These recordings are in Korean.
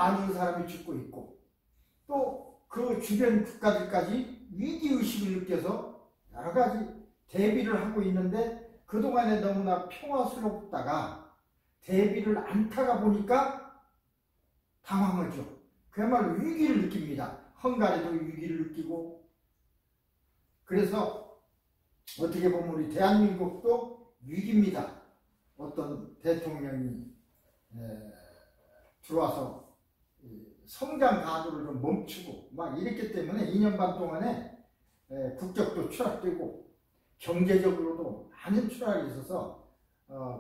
많은 사람이 죽고 있고 또 그 주변 국가들까지 위기의식을 느껴서 여러 가지 대비를 하고 있는데 그동안에 너무나 평화스럽다가 대비를 안 타가 보니까 당황하죠. 그야말로 위기를 느낍니다. 헝가리도 위기를 느끼고 그래서 어떻게 보면 우리 대한민국도 위기입니다. 어떤 대통령이 들어와서 성장 가도를 좀 멈추고 막 이랬기 때문에 2년 반 동안에 국격도 추락되고 경제적으로도 많은 추락이 있어서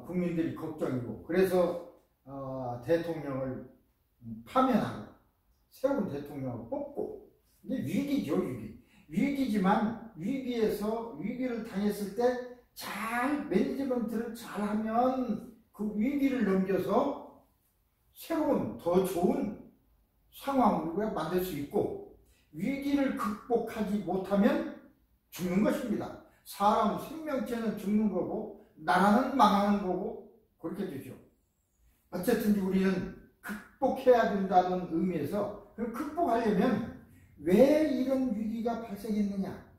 국민들이 걱정이고 그래서 대통령을 파면하고 새로운 대통령을 뽑고 이게 위기죠. 위기지만 위기에서 위기를 당했을 때 잘 매니지먼트를 잘하면 그 위기를 넘겨서 새로운 더 좋은 상황을 만들 수 있고 위기를 극복하지 못하면 죽는 것입니다. 사람 생명체는 죽는 거고 나라는 망하는 거고 그렇게 되죠. 어쨌든 우리는 극복해야 된다는 의미에서 극복하려면 왜 이런 위기가 발생했느냐,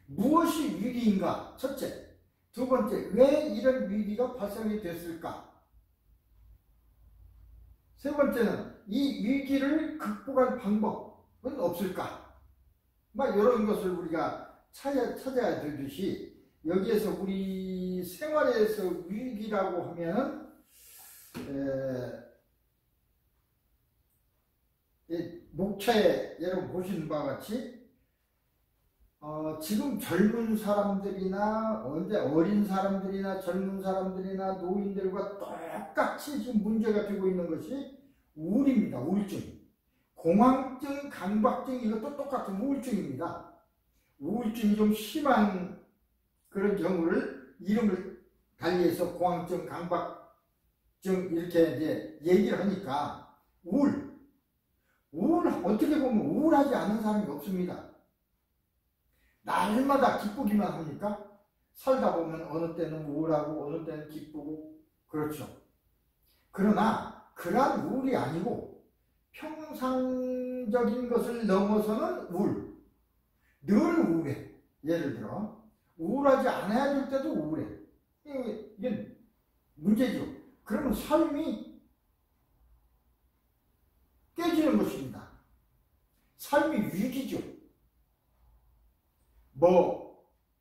무엇이 위기인가, 첫째. 두 번째, 왜 이런 위기가 발생이 됐을까? 세 번째는 이 위기를 극복할 방법은 없을까? 막 이런 것을 우리가 찾아야 되듯이 여기에서 우리 생활에서 위기라고 하면 목차에 여러분 보시는 바와 같이 지금 젊은 사람들이나 언제 어린 사람들이나 젊은 사람들이나 노인들과 똑같이 지금 문제가 되고 있는 것이 우울입니다. 우울증. 공황증, 강박증 이것도 똑같은 우울증입니다. 우울증이 좀 심한 그런 경우를 이름을 달리해서 공황증, 강박증 이렇게 이제 얘기를 하니까 우울 어떻게 보면 우울하지 않은 사람이 없습니다. 날마다 기쁘기만 합니까? 살다 보면 어느 때는 우울하고 어느 때는 기쁘고 그렇죠. 그러나 그러한 우울이 아니고 평상적인 것을 넘어서는 우울. 늘 우울해. 예를 들어 우울하지 않아야 될 때도 우울해. 이게 문제죠. 그러면 삶이 깨지는 것입니다. 삶이 위기죠.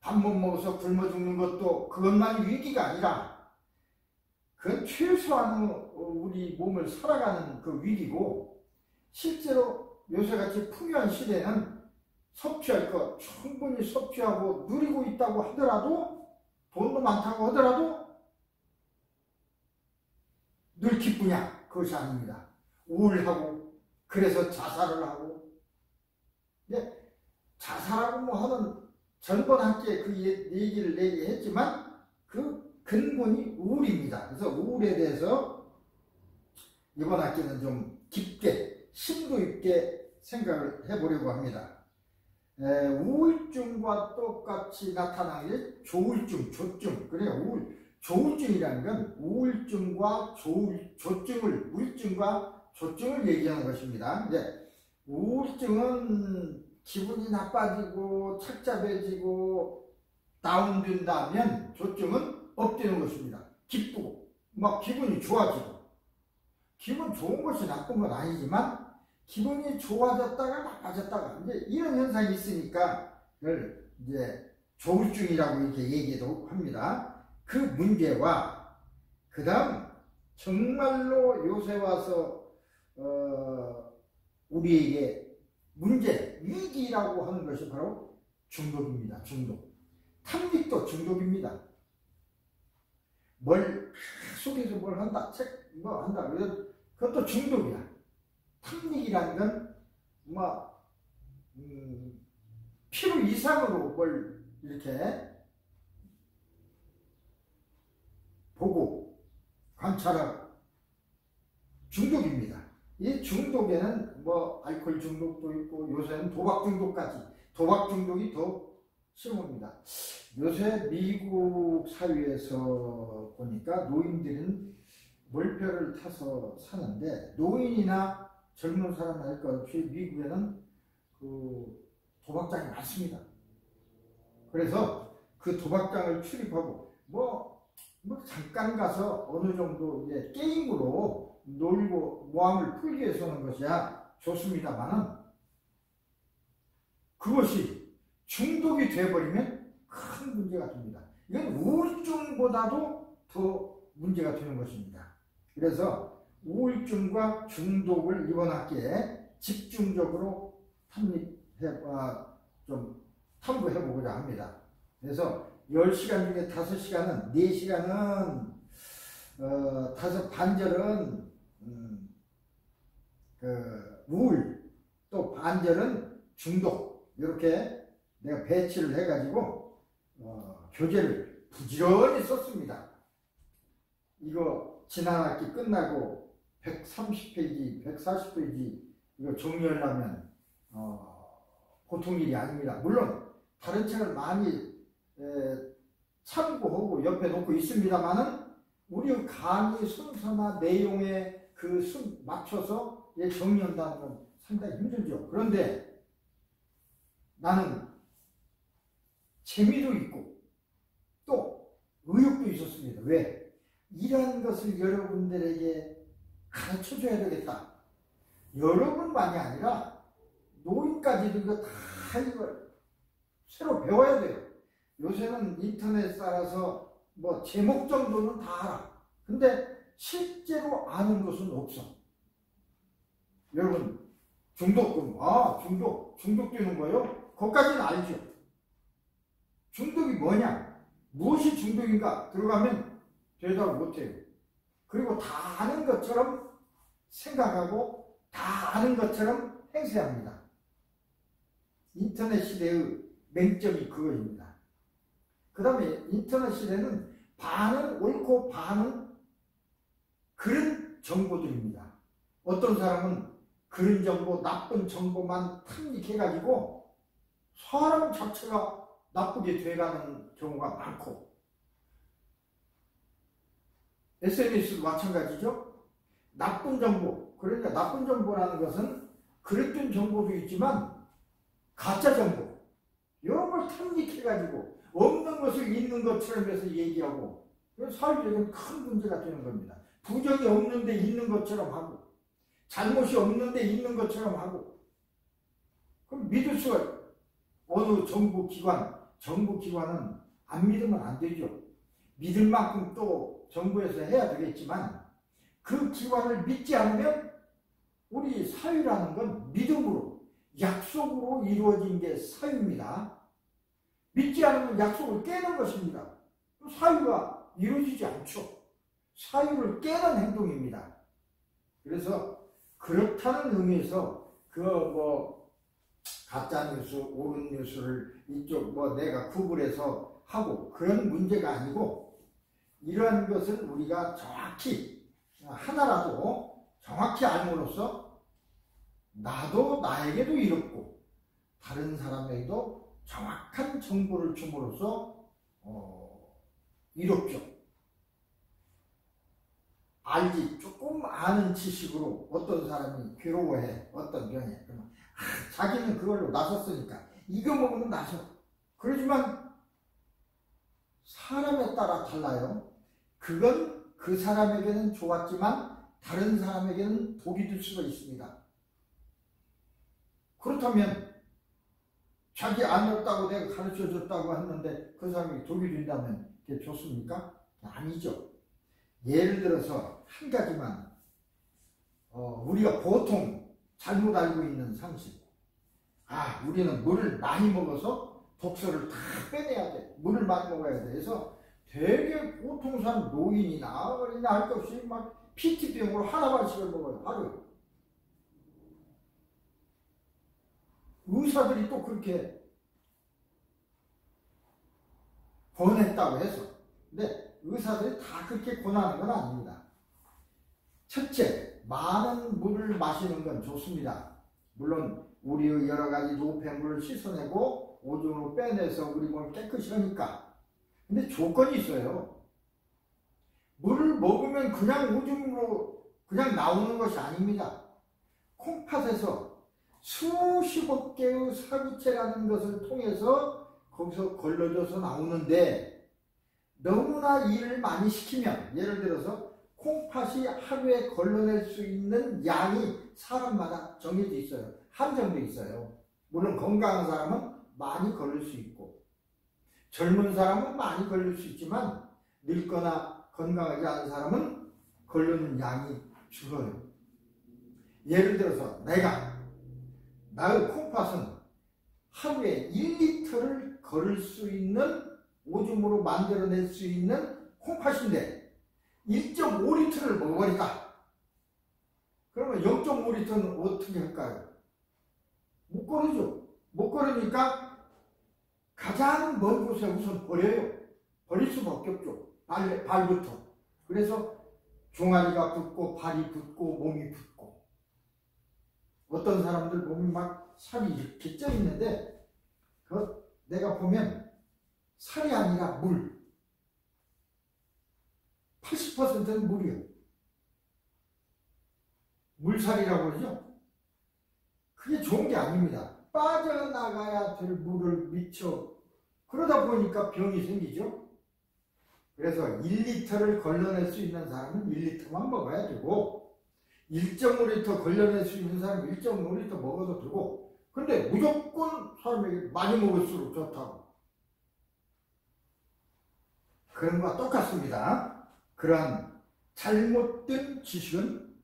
밥 못 먹어서 굶어 죽는 것도 그것만 위기가 아니라 그건 최소한 우리 몸을 살아가는 그 위기고 실제로 요새같이 풍요한 시대는 섭취할 것 충분히 섭취하고 누리고 있다고 하더라도 돈도 많다고 하더라도 늘 기쁘냐? 그것이 아닙니다. 우울하고 그래서 자살을 하고 자살하고 하는 전번 함께 그 얘기를 얘기했지만 그 근본이 우울입니다. 그래서 우울에 대해서 이번 학기는 좀 깊게 심도 있게 생각을 해보려고 합니다. 우울증과 똑같이 나타나는 게 조울증, 조증. 그래요. 조울증이라는 건 우울증과 우울증과 조증을 얘기하는 것입니다. 우울증은 기분이 나빠지고 착잡해지고 다운된다면 조증은 업되는 것입니다. 기쁘고 막 기분이 좋아지고 기분 좋은 것이 나쁜 건 아니지만 기분이 좋아졌다가 나빠졌다가 이제 이런 현상이 있으니까 그걸 이제 조울증이라고 이렇게 얘기도 합니다. 그 문제와 그 다음 정말로 요새 와서 우리에게 문제, 위기라고 하는 것이 바로 중독입니다. 중독. 탐닉도 중독입니다. 속에서 뭘 한다, 뭐 한다, 그것도 중독이야. 탐닉이라는 건 필요 이상으로 뭘 이렇게 보고 관찰하고 중독입니다. 이 중독에는 알코올 중독도 있고 요새는 도박 중독까지, 도박 중독이 더 심합니다. 요새 미국 사회에서 보니까 노인들은 몰표를 타서 사는데 노인이나 젊은 사람 알 것 없이 미국에는 그 도박장이 많습니다. 그래서 그 도박장을 출입하고 뭐 잠깐 가서 어느 정도 이제 게임으로 놀고 모함을 풀기 위해서 하는 것이야 좋습니다만은 그것이 중독이 되어버리면 큰 문제가 됩니다. 이건 우울증보다도 더 문제가 되는 것입니다. 그래서 우울증과 중독을 이번 학기에 집중적으로 좀 탐구해보고자 합니다. 그래서 10시간 중에 5시간은, 4시간은 다섯 반절은 그 우울, 또 반절은 중독, 이렇게 내가 배치를 해가지고 교재를 부지런히 썼습니다. 이거 지난 학기 끝나고 130페이지, 140페이지 이거 정리하려면 보통 일이 아닙니다. 물론 다른 책을 많이 참고하고 옆에 놓고 있습니다만은 우리 강의 순서나 내용에 그 순 맞춰서 정리한다는 건 상당히 힘들죠. 그런데 나는 재미도 있고 또 의욕도 있었습니다. 왜? 이러한 것을 여러분들에게 가르쳐줘야 되겠다. 여러분만이 아니라 노인까지도 이거 다 이걸 새로 배워야 돼요. 요새는 인터넷 따라서 뭐 제목 정도는 다 알아. 근데 실제로 아는 것은 없어. 여러분 중독금, 중독되는 거예요? 그것까지는 알죠. 중독이 뭐냐? 무엇이 중독인가? 들어가면 대답을 못해요. 그리고 다 아는 것처럼 생각하고 다 아는 것처럼 행세합니다. 인터넷 시대의 맹점이 그거입니다. 그 다음에 인터넷 시대는 반은 옳고 반은 그런 정보들입니다. 어떤 사람은 그런 정보, 나쁜 정보만 탐닉해가지고 사람 자체가 나쁘게 돼가는 경우가 많고, SNS도 마찬가지죠. 나쁜 정보, 그러니까 나쁜 정보라는 것은 그랬던 정보도 있지만 가짜 정보, 이런 걸 탐닉해가지고 없는 것을 있는 것처럼 해서 얘기하고, 사회적인 큰 문제가 되는 겁니다. 부정이 없는데 있는 것처럼 하고, 잘못이 없는데 있는 것처럼 하고, 그럼 믿을 수가, 어느 정부기관은 안 믿으면 안 되죠. 믿을 만큼 또 정부에서 해야 되겠지만, 그 기관을 믿지 않으면 우리 사회라는 건 믿음으로, 약속으로 이루어진 게 사회입니다. 믿지 않으면 약속을 깨는 것입니다. 사유가 이루어지지 않죠. 사유를 깨는 행동입니다. 그래서 그렇다는 의미에서 가짜 뉴스, 옳은 뉴스를 이쪽 내가 구분해서 하고 그런 문제가 아니고, 이러한 것을 우리가 정확히 하나라도 정확히 알므로써 나도 나에게도 이롭고 다른 사람에게도 정확한 정보를 줌으로써 이롭죠. 조금 아는 지식으로 어떤 사람이 괴로워해, 어떤 병에. 그러면 자기는 그걸로 나섰으니까 이거 먹으면 나서. 그러지만 사람에 따라 달라요. 그건 그 사람에게는 좋았지만 다른 사람에게는 독이 될 수가 있습니다. 그렇다면 자기 아니었다고 내가 가르쳐줬다고 했는데 그 사람이 독이 된다면 그게 좋습니까? 아니죠. 예를 들어서 한 가지만, 우리가 보통 잘못 알고 있는 상식. 우리는 물을 많이 먹어서 독소를 다 빼내야 돼. 물을 많이 먹어야 돼. 그래서 되게 보통 사람, 노인이나 어린이나 할 것 없이 막 PT병으로 하나만씩을 먹어요. 하루에. 의사들이 또 그렇게 권했다고 해서. 근데 의사들이 다 그렇게 권하는 건 아닙니다. 첫째, 많은 물을 마시는 건 좋습니다. 물론 우리의 여러 가지 노폐물을 씻어내고 오줌으로 빼내서 우리 몸을 깨끗이 하니까. 근데 조건이 있어요. 물을 먹으면 그냥 오줌으로 그냥 나오는 것이 아닙니다. 콩팥에서 수십억 개의 사구체라는 것을 통해서 거기서 걸러져서 나오는데, 너무나 일을 많이 시키면, 예를 들어서 콩팥이 하루에 걸러낼 수 있는 양이 사람마다 정해져 있어요. 한정돼 있어요. 물론 건강한 사람은 많이 걸릴 수 있고, 젊은 사람은 많이 걸릴 수 있지만, 늙거나 건강하지 않은 사람은 걸르는 양이 줄어요. 예를 들어서 나의 콩팥은 하루에 1리터를 걸을 수 있는, 오줌으로 만들어낼 수 있는 콩팥인데 1.5리터를 먹어버리다. 그러면 0.5리터는 어떻게 할까요? 못 걸으죠. 못 걸으니까 가장 먼 곳에 우선 버려요. 버릴 수밖에 없죠. 발부터. 그래서 종아리가 붓고 발이 붓고 몸이 붓고, 어떤 사람들 몸이 막 살이 이렇게 쪄 있는데, 내가 보면 살이 아니라 물. 80%는 물이요. 물살이라고 그러죠. 그게 좋은 게 아닙니다. 빠져나가야 될 물을 미쳐, 그러다 보니까 병이 생기죠. 그래서 1리터를 걸러낼 수 있는 사람은 1리터만 먹어야 되고, 1.5리터 걸러낼 수 있는 사람은 1.5리터 먹어도 되고, 근데 무조건 사람에게 많이 먹을수록 좋다고. 그런 것과 똑같습니다. 그러한 잘못된 지식은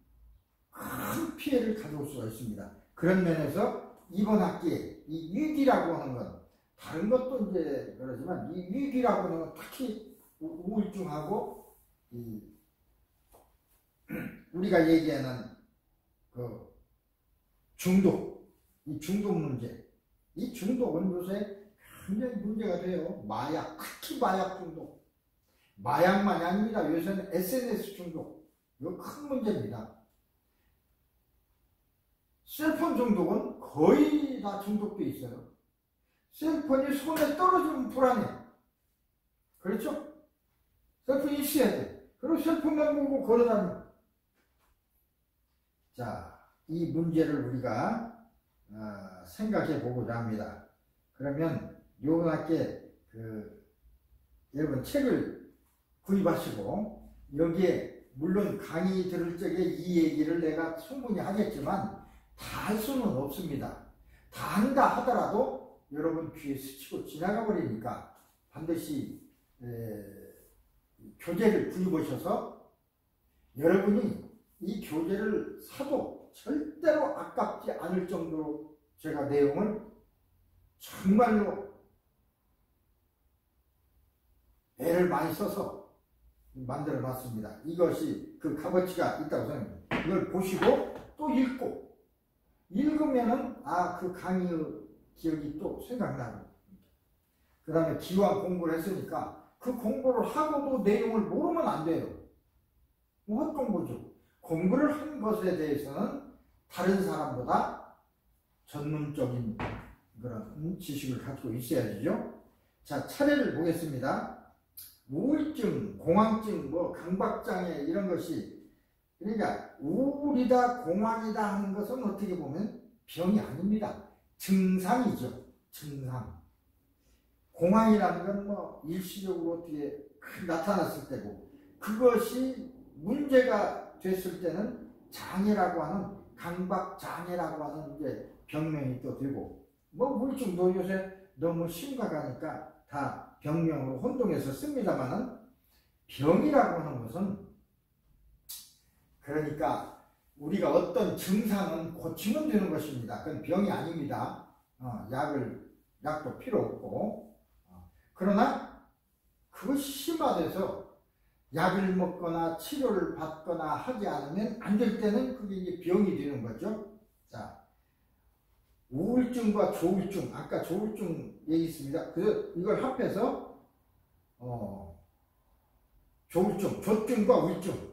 큰 피해를 가져올 수가 있습니다. 그런 면에서 이번 학기에 이 위기라고 하는 건, 다른 것도 이제 그러지만 이 위기라고 하는 건 특히 우울증하고 우리가 얘기하는 그 중독, 이 중독 문제, 이 중독은 요새 굉장히 문제가 돼요. 마약, 특히 마약 중독. 마약만이 아닙니다. 요새는 SNS 중독, 이거 큰 문제입니다. 셀폰 중독은 거의 다 중독돼 있어요. 셀폰이 손에 떨어지면 불안해. 그렇죠? 셀폰이 있어야 돼. 그리고 셀폰만 보고 걸어다녀. 자, 이 문제를 우리가 생각해 보고자 합니다. 그러면 요번 학기에 여러분 책을 구입하시고, 여기에 물론 강의 들을 적에 이 얘기를 내가 충분히 하겠지만 다 할 수는 없습니다. 다 한다 하더라도 여러분 귀에 스치고 지나가 버리니까 반드시 교재를 구입하셔서 여러분이 이 교재를 사도 절대로 아깝지 않을 정도로 제가 내용을 정말로 애를 많이 써서 만들어 놨습니다. 이것이 그 값어치가 있다고 생각합니다. 이걸 보시고 또 읽고, 읽으면은 그 강의의 기억이 또 생각나고, 그 다음에 기왕 공부를 했으니까 그 공부를 하고도 내용을 모르면 안 돼요. 헛공부죠. 공부를 한 것에 대해서는 다른 사람보다 전문적인 그런 지식을 갖고 있어야 되죠. 자, 차례를 보겠습니다. 우울증, 공황증, 강박장애 이런 것이, 그러니까 우울이다, 공황이다 하는 것은 어떻게 보면 병이 아닙니다. 증상이죠. 증상. 공황이라는 건 일시적으로 어떻게 나타났을 때고, 그것이 문제가 됐을 때는 장애라고 하는, 강박장애라고 하는 이제 병명이 또 되고, 우울증도 요새 너무 심각하니까 다 병명으로 혼동해서 씁니다만은, 병이라고 하는 것은, 그러니까 우리가 어떤 증상은 고치면 되는 것입니다. 그건 병이 아닙니다. 약도 필요 없고, 그러나 그것이 심화돼서 약을 먹거나 치료를 받거나 하지 않으면 안 될 때는 그게 이제 병이 되는 거죠. 자, 우울증과 조울증, 아까 조울증 얘기 있습니다. 그래서 이걸 합해서 조울증, 조증과 우울증.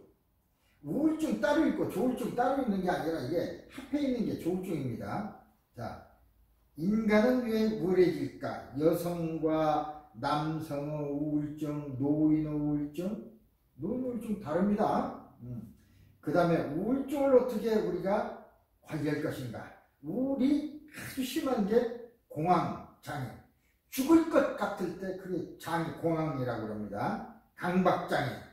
우울증 따로 있고 조울증 따로 있는 게 아니라 이게 합해 있는 게 조울증입니다. 자, 인간은 왜 우울해질까? 여성과 남성의 우울증, 노인의 우울증, 노인 우울증 다릅니다. 그 다음에 우울증을 어떻게 우리가 관리할 것인가? 우울이 아주 심한 게 공황장애. 죽을 것 같을 때 그게 장애, 공황이라고 합니다. 강박장애.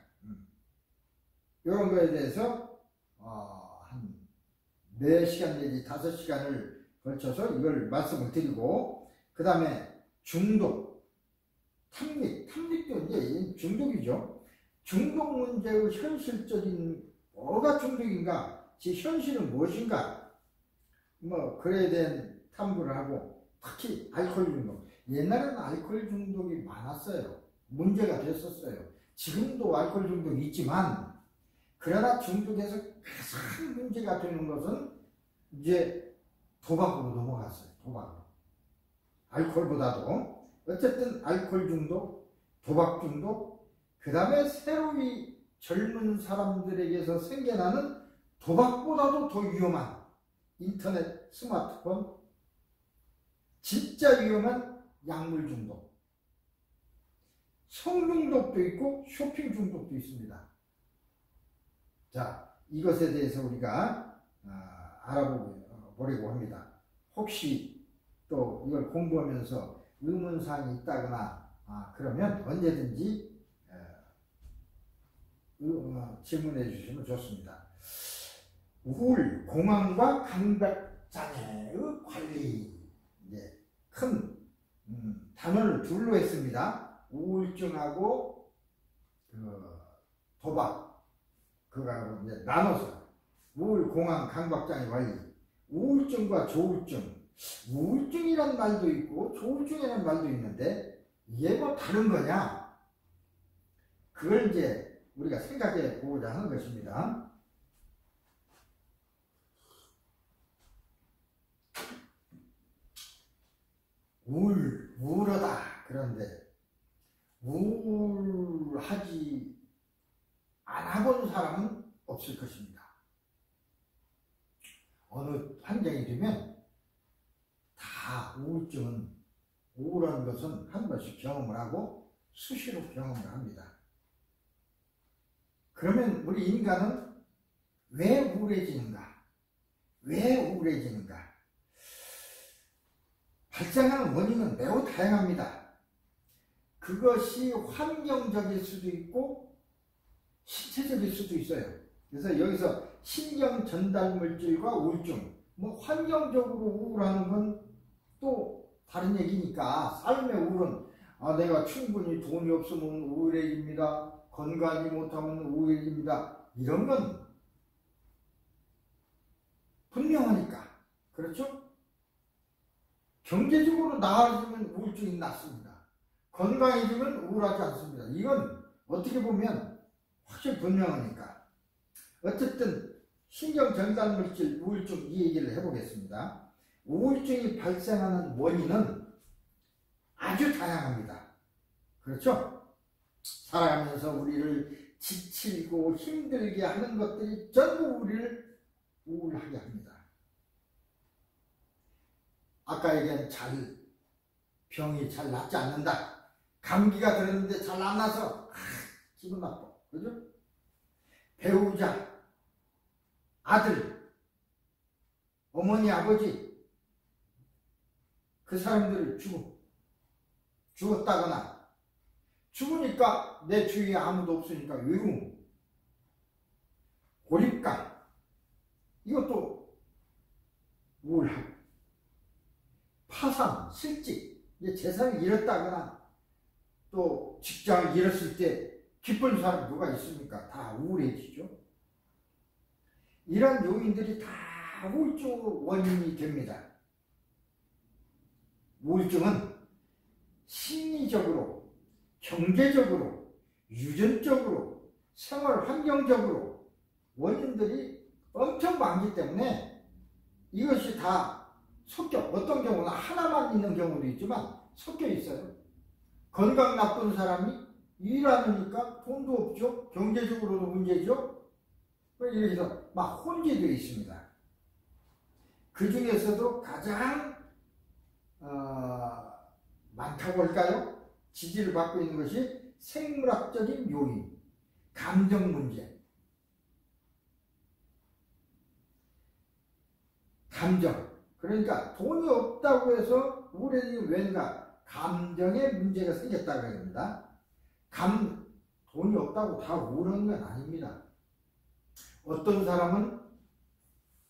이런 거에 대해서 한 4시간 내지 5시간을 걸쳐서 이걸 말씀을 드리고, 그 다음에 중독, 탐닉도 이제 중독이죠. 중독 문제의 현실적인 뭐가 중독인가, 제 현실은 무엇인가, 뭐 그에 대한 탐구를 하고, 특히 알코올 중독. 옛날에는 알코올 중독이 많았어요. 문제가 됐었어요. 지금도 알코올 중독이 있지만, 그러나 중독에서 가장 문제가 되는 것은 이제 도박으로 넘어갔어요. 도박으로. 알코올보다도. 어쨌든 알코올 중독, 도박 중독, 그 다음에 새로이 젊은 사람들에게서 생겨나는 도박보다도 더 위험한 인터넷, 스마트폰, 진짜 위험한 약물 중독, 성중독도 있고 쇼핑 중독도 있습니다. 자, 이것에 대해서 우리가 알아보려고 합니다. 혹시 또 이걸 공부하면서 의문사항이 있다거나 그러면 언제든지 질문해 주시면 좋습니다. 우울, 공황과 강박장애의 관리, 이제 큰 단어를 둘로 했습니다. 우울증하고 도박, 그거하고 이제 나눠서 우울, 공황, 강박장애 관리. 우울증과 조울증, 우울증이란 말도 있고 조울증이라는 말도 있는데 이게 뭐 다른 거냐? 그걸 이제 우리가 생각해 보고자 하는 것입니다. 우울하다. 그런데 우울하지 안 해본 사람은 없을 것입니다. 어느 환경이 되면 다 우울한 것은 한 번씩 경험을 하고 수시로 경험을 합니다. 그러면 우리 인간은 왜 우울해지는가? 발생하는 원인은 매우 다양합니다. 그것이 환경적일 수도 있고 신체적일 수도 있어요. 그래서 여기서 신경 전달 물질과 우울증, 뭐 환경적으로 우울하는 건 또 다른 얘기니까, 삶의 우울은 내가 충분히 돈이 없으면 우울해집니다. 건강하지 못하면 우울해집니다. 이런 건 분명하니까. 그렇죠? 경제적으로 나아지면 우울증이 낫습니다. 건강해지면 우울하지 않습니다. 이건 어떻게 보면 확실히 분명하니까. 어쨌든 신경 전달 물질 우울증 이 얘기를 해보겠습니다. 우울증이 발생하는 원인은 아주 다양합니다. 그렇죠? 살아가면서 우리를 지치고 힘들게 하는 것들이 전부 우리를 우울하게 합니다. 아까 얘기한 병이 잘 낫지 않는다. 감기가 들었는데 잘 안 나서 기분 나빠. 그죠? 배우자, 아들, 어머니, 아버지, 그 사람들을 죽었다거나, 죽으니까 내 주위에 아무도 없으니까 외로움, 고립감, 이것도 우울하고, 파산, 실직, 재산을 잃었다거나, 또 직장을 잃었을 때 기쁜 사람 누가 있습니까? 다 우울해지죠. 이런 요인들이 다 우울증 원인이 됩니다. 우울증은 심리적으로, 경제적으로, 유전적으로, 생활 환경적으로 원인들이 엄청 많기 때문에 이것이 다 어떤 경우는 하나만 있는 경우도 있지만 섞여 있어요. 건강 나쁜 사람이 일하니까 돈도 없죠. 경제적으로도 문제죠. 이렇게 해서 막 혼재되어 있습니다. 그 중에서도 가장 많다고 할까요? 지지를 받고 있는 것이 생물학적인 요인, 감정 문제. 감정. 그러니까 돈이 없다고 해서 우울해지는 왠가 감정에 문제가 생겼다고 합니다. 돈이 없다고 다 우울한 건 아닙니다. 어떤 사람은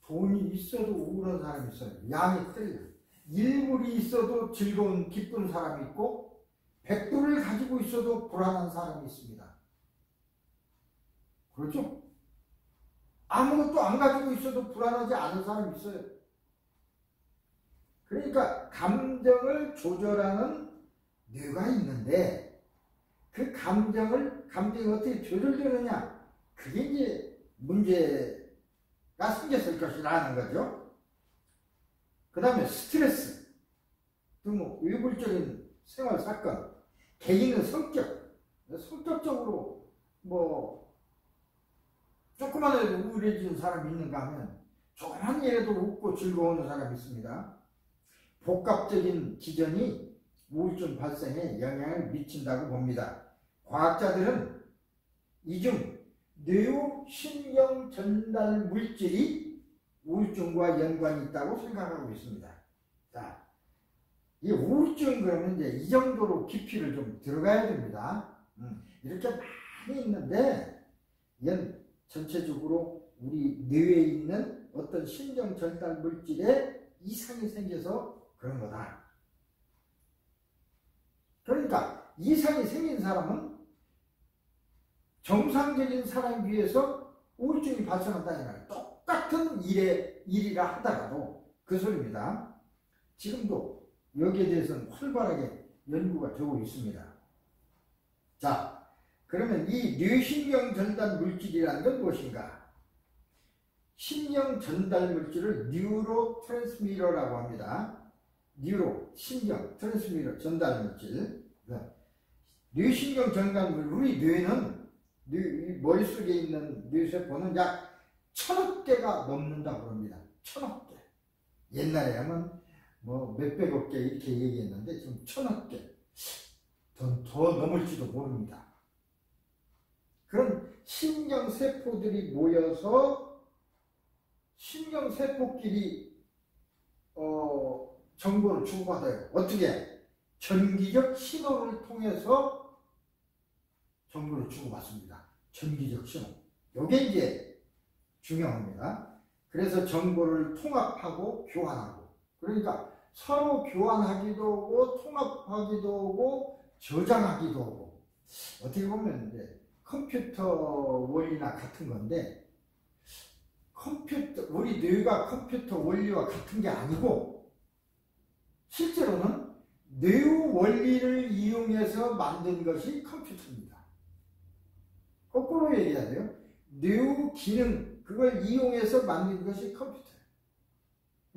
돈이 있어도 우울한 사람이 있어요. 양이 틀려요. 1불이 있어도 즐거운 기쁜 사람이 있고 100불을 가지고 있어도 불안한 사람이 있습니다. 그렇죠? 아무것도 안 가지고 있어도 불안하지 않은 사람이 있어요. 그러니까 감정을 조절하는 뇌가 있는데 그 감정이 어떻게 조절되느냐, 그게 이제 문제가 생겼을 것이라는 거죠. 그 다음에 스트레스, 또 외부적인 생활 사건, 개인의 성격적으로 조그만 애도 우울해지는 사람이 있는가 하면 조그만 일에도 웃고 즐거워하는 사람이 있습니다. 복합적인 기전이 우울증 발생에 영향을 미친다고 봅니다. 과학자들은 이중 뇌의 신경 전달 물질이 우울증과 연관이 있다고 생각하고 있습니다. 자, 이 우울증 그러면 이제 이 정도로 깊이를 좀 들어가야 됩니다. 이렇게 많이 있는데 이건 전체적으로 우리 뇌에 있는 어떤 신경 전달 물질에 이상이 생겨서 그런 거다. 그러니까 이상이 생긴 사람은 정상적인 사람에 비해서 우울증이 발생한다는 거예요. 똑같은 일이라 하더라도 그 소리입니다. 지금도 여기에 대해서는 활발하게 연구가 되고 있습니다. 자, 그러면 이 뇌신경 전달 물질이라는 건 무엇인가? 신경 전달 물질을 뉴로 트랜스미터라고 합니다. 신경 트랜스미터 전달 물질. 뇌신경 전달 물질, 우리 뇌는 머릿속에 있는 뇌세포는 약 1000억 개가 넘는다고 합니다. 1000억 개. 옛날에 하면 몇백억 개 이렇게 얘기했는데 지금 1000억 개. 더 넘을지도 모릅니다. 그런 신경세포들이 모여서 신경세포끼리 정보를 주고받아요. 어떻게? 전기적 신호를 통해서 정보를 주고받습니다. 전기적 신호. 이게 이제 중요합니다. 그래서 정보를 통합하고 교환하고, 그러니까 서로 교환하기도 하고 통합하기도 하고 저장하기도 하고, 어떻게 보면 이제 컴퓨터 원리나 같은 건데, 우리 뇌가 컴퓨터 원리와 같은 게 아니고 실제로는 뇌의 원리를 이용해서 만든 것이 컴퓨터입니다. 거꾸로 얘기해야 돼요. 뇌의 기능, 그걸 이용해서 만든 것이 컴퓨터예요.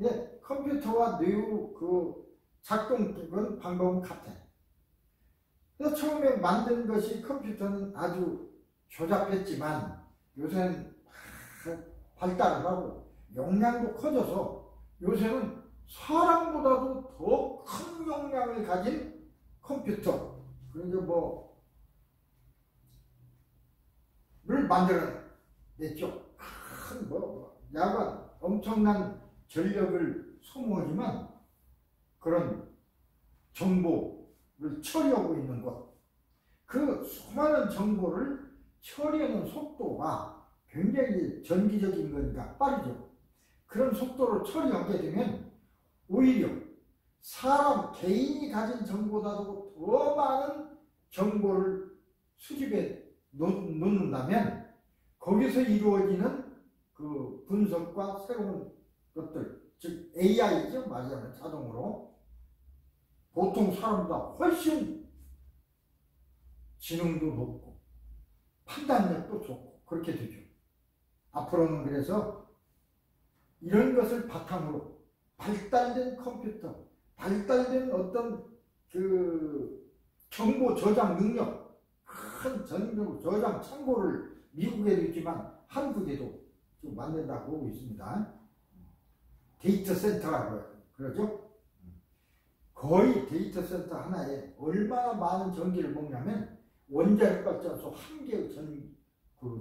예, 컴퓨터와 뇌의 그 작동 방법은 같아요. 그래서 처음에 만든 것이 컴퓨터는 아주 조잡했지만 요새는 발달을 하고 용량도 커져서 요새는 사람보다도 더 큰 용량을 가진 컴퓨터, 그러니까 를 만들어냈죠. 큰 야간 엄청난 전력을 소모하지만 그런 정보를 처리하고 있는 것, 그 수많은 정보를 처리하는 속도가 굉장히 전기적인 거니까 빠르죠. 그런 속도로 처리하게 되면 오히려 사람 개인이 가진 정보보다도 더 많은 정보를 수집해 놓는다면 거기서 이루어지는 그 분석과 새로운 것들, 즉 AI죠. 말하자면 자동으로 보통 사람보다 훨씬 지능도 높고 판단력도 좋고 그렇게 되죠. 앞으로는 그래서 이런 것을 바탕으로 발달된 컴퓨터, 발달된 어떤 그 정보 저장 능력, 큰 정보 저장 창고를 미국에도 있지만 한국에도 좀 만든다고 보고 있습니다. 데이터 센터라고 그러죠. 거의 데이터 센터 하나에 얼마나 많은 전기를 먹냐면 원자력 발전소 한 개의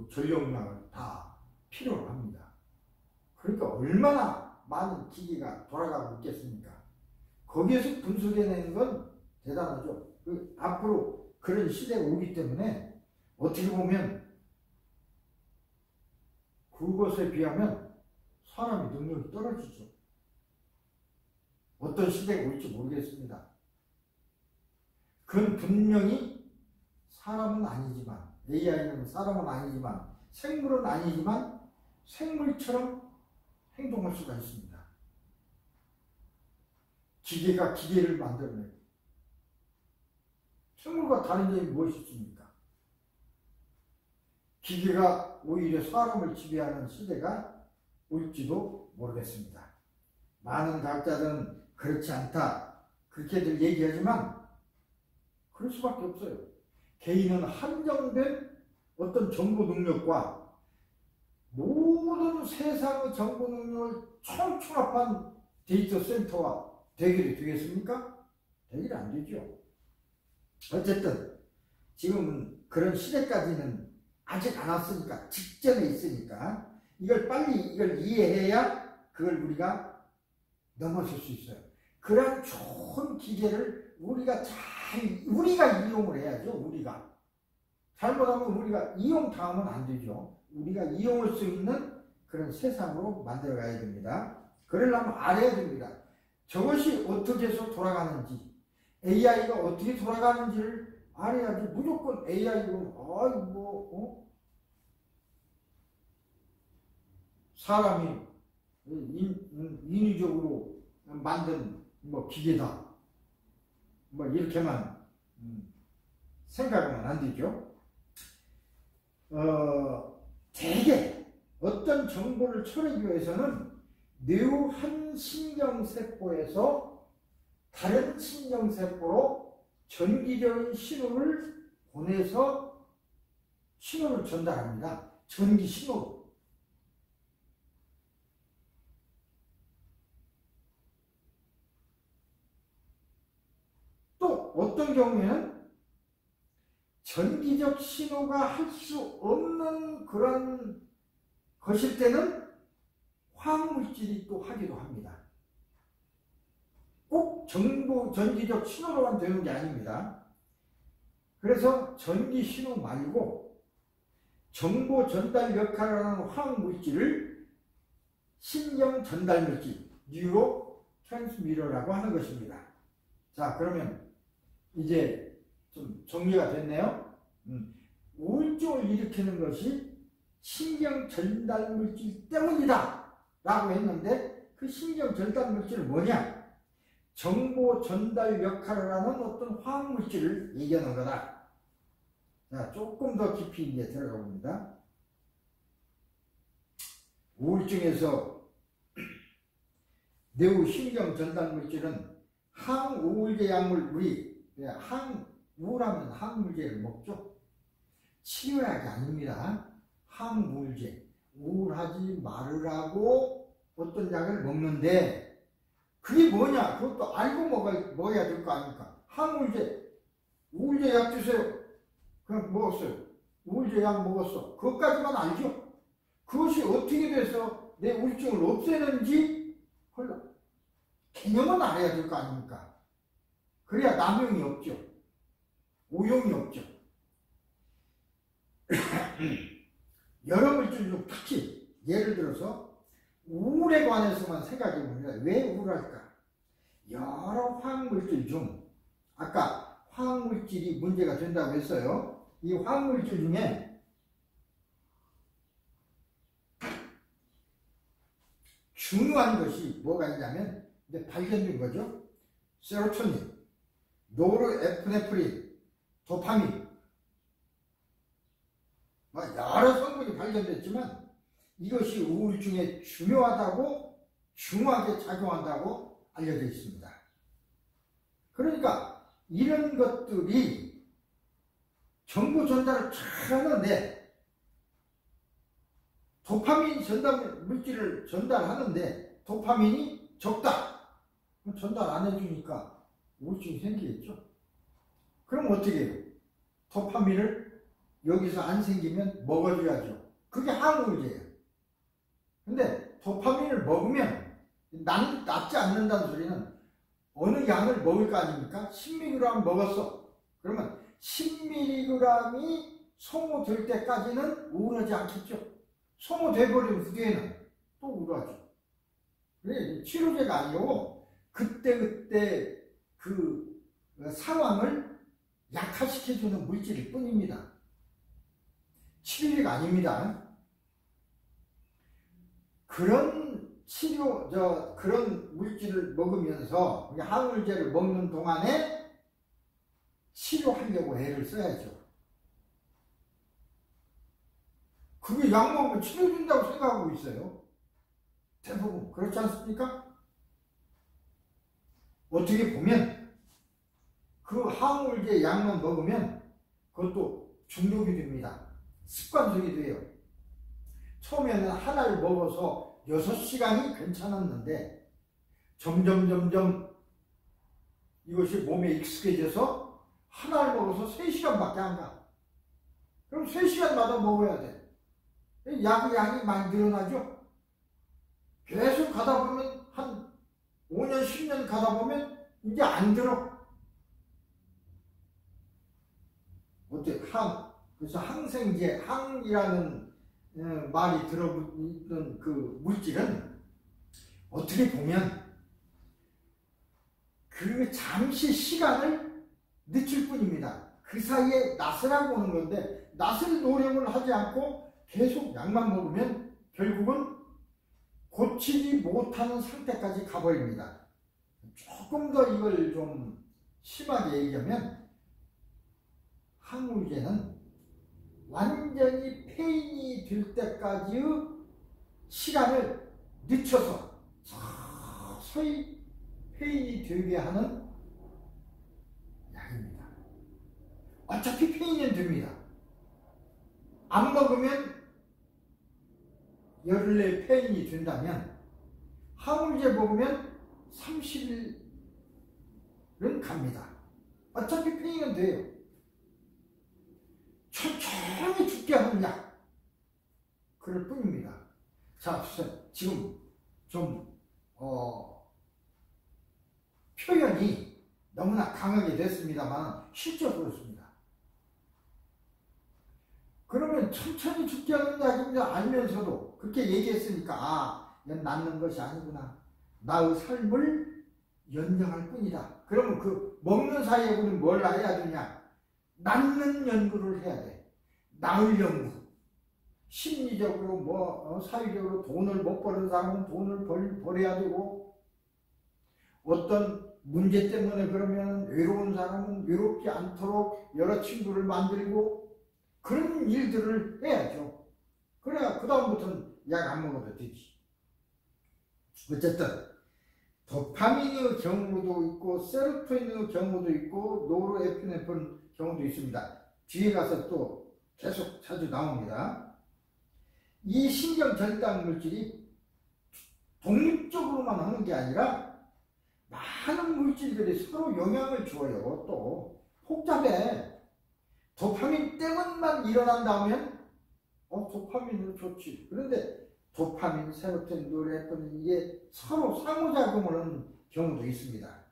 전력량을 다 필요로 합니다. 그러니까 얼마나 많은 기계가 돌아가고 있겠습니까? 거기에서 분석해내는 건 대단하죠. 앞으로 그런 시대가 오기 때문에 어떻게 보면 그것에 비하면 사람의 능력이 떨어지죠. 어떤 시대가 올지 모르겠습니다. 그건 분명히 사람은 아니지만, AI는 사람은 아니지만, 생물은 아니지만 생물처럼 행동할 수가 있습니다. 기계가 기계를 만들어내고 생물과 다른 점이 무엇이 있습니까? 기계가 오히려 사람을 지배하는 시대가 올지도 모르겠습니다. 많은 과학자들은 그렇지 않다 그렇게들 얘기하지만 그럴 수밖에 없어요. 개인은 한정된 어떤 정보 능력과 모든 세상의 정보 능력을 총합한 데이터 센터가 되기를 되겠습니까? 되기를 안 되죠. 어쨌든 지금 그런 시대까지는 아직 안 왔으니까, 직전에 있으니까 이걸 빨리 이해해야 그걸 우리가 넘어설 수 있어요. 그런 좋은 기계를 우리가 이용을 해야죠. 우리가 잘못하면 우리가 이용당하면 안 되죠. 우리가 이용할 수 있는 그런 세상으로 만들어 가야 됩니다. 그러려면 알아야 됩니다. 저것이 어떻게 해서 돌아가는지, AI가 어떻게 돌아가는지를 알아야지. 무조건 AI로 사람이 인위적으로 만든 기계다 이렇게만 생각하면 안 되죠. 대개 어떤 정보를 처리하기 위해서는 뇌의 한 신경세포에서 다른 신경세포로 전기적인 신호를 보내서 신호를 전달합니다. 전기 신호로. 또 어떤 경우에는 전기적 신호가 할 수 없는 그런 것일 때는 화학물질이 또 하기도 합니다. 꼭 전기적 신호로만 되는 게 아닙니다. 그래서 전기 신호 말고 정보 전달 역할을 하는 화학물질을 신경 전달 물질, 뉴로 트랜스미터라고 하는 것입니다. 자, 그러면 이제 좀 정리가 됐네요. 우울증을 일으키는 것이 신경 전달 물질 때문이다 라고 했는데, 그 신경 전달 물질은 뭐냐? 정보 전달 역할을 하는 어떤 화학 물질을 얘기하는 거다. 자, 조금 더 깊이 이제 들어가 봅니다. 우울증에서 뇌의 신경 전달 물질은 항우울제 약물, 우울하면 항우울제를 먹죠. 치료약이 아닙니다. 항우울제. 우울하지 말으라고 어떤 약을 먹는데, 그게 뭐냐? 그것도 알고 먹어야 될 거 아닙니까? 항우울제. 우울제 약 주세요. 그럼 먹었어요. 우울제 약 먹었어. 그것까지만 알죠? 그것이 어떻게 돼서 내 우울증을 없애는지 개념은 알아야 될 거 아닙니까? 그래야 남용이 없죠. 오용이 없죠. 여러 물질 중 특히 예를 들어서 우울에 관해서만 생각해 보면 왜 우울할까? 여러 화학물질 중 아까 화학물질이 문제가 된다고 했어요. 이 화학물질 중에 중요한 것이 뭐가 있냐면 이제 발견된 거죠. 세로토닌, 노르에프네프린, 도파민, 여러 성분이 발견됐지만 이것이 우울증에 중요하게 작용한다고 알려져 있습니다. 그러니까 이런 것들이 정보 전달을 잘 하는데, 도파민 물질을 전달하는데 도파민이 적다. 전달 안 해주니까 우울증이 생기겠죠. 그럼 어떻게 해요? 도파민을 여기서 안 생기면 먹어줘야죠. 그게 항우울제예요. 근데 도파민을 먹으면 낫지 않는다는 소리는 어느 양을 먹을 거 아닙니까? 10mg 먹었어. 그러면 10mg이 소모될 때까지는 우울하지 않겠죠. 소모돼버리면 그 뒤에는 또 우울하죠. 그래, 치료제가 아니고 그때그때 그 상황을 약화시켜주는 물질일 뿐입니다. 치료제가 아닙니다. 그런 그런 물질을 먹으면서 항우울제를 먹는 동안에 치료하려고 애를 써야죠. 그게 약 먹으면 치료된다고 생각하고 있어요. 대부분 그렇지 않습니까? 어떻게 보면 그 항우울제 약만 먹으면 그것도 중독이 됩니다. 습관적이 돼요. 처음에는 하나를 먹어서 6시간이 괜찮았는데 점점 이것이 몸에 익숙해져서 하나를 먹어서 3시간밖에 안 가. 그럼 3시간마다 먹어야 돼. 양이 많이 늘어나죠? 계속 가다 보면 한 5년, 10년 가다 보면 이제 안 들어. 그래서 항생제, 항이라는 말이 들어있는 그 물질은 어떻게 보면 그 잠시 시간을 늦출 뿐입니다. 그 사이에 낫으라고 오는 건데 낫을 노력을 하지 않고 계속 약만 먹으면 결국은 고치지 못하는 상태까지 가버립니다. 조금 더 이걸 좀 심하게 얘기하면 항우울제는 완전히 폐인이 될 때까지의 시간을 늦춰서 서서히 폐인이 되게 하는 약입니다. 어차피 폐인은 됩니다. 안 먹으면 열흘 내에 폐인이 된다면 항우울제 먹으면 30일은 갑니다. 어차피 폐인은 돼요. 천천히 죽게 하는 약, 그럴 뿐입니다. 자, 지금 좀 표현이 너무나 강하게 됐습니다만 실제로 그렇습니다. 그러면 천천히 죽게 하는 약입니다. 알면서도 그렇게 얘기했으니까 이건 낫는 것이 아니구나, 나의 삶을 연장할 뿐이다. 그러면 그 먹는 사이에 우리는 뭘 해야 되냐? 낫는 연구를 해야 돼. 나을 연구. 심리적으로 사회적으로 돈을 못 버는 사람은 돈을 벌어야 되고, 어떤 문제 때문에 그러면 외로운 사람은 외롭지 않도록 여러 친구를 만들고 그런 일들을 해야죠. 그래야 그 다음부터는 약 안 먹어도 되지. 어쨌든 도파민의 경우도 있고 세로토닌의 경우도 있고 노르에피네프린 경우도 있습니다. 뒤에 가서 또 계속 자주 나옵니다. 이 신경전달 물질이 독립적으로만 하는 게 아니라 많은 물질들이 서로 영향을 줘요. 또 복잡해. 도파민 때문만 일어난다면 도파민은 좋지. 그런데 도파민, 세로토닌, 노르에피네프린 이게 서로 상호작용을 하는 경우도 있습니다.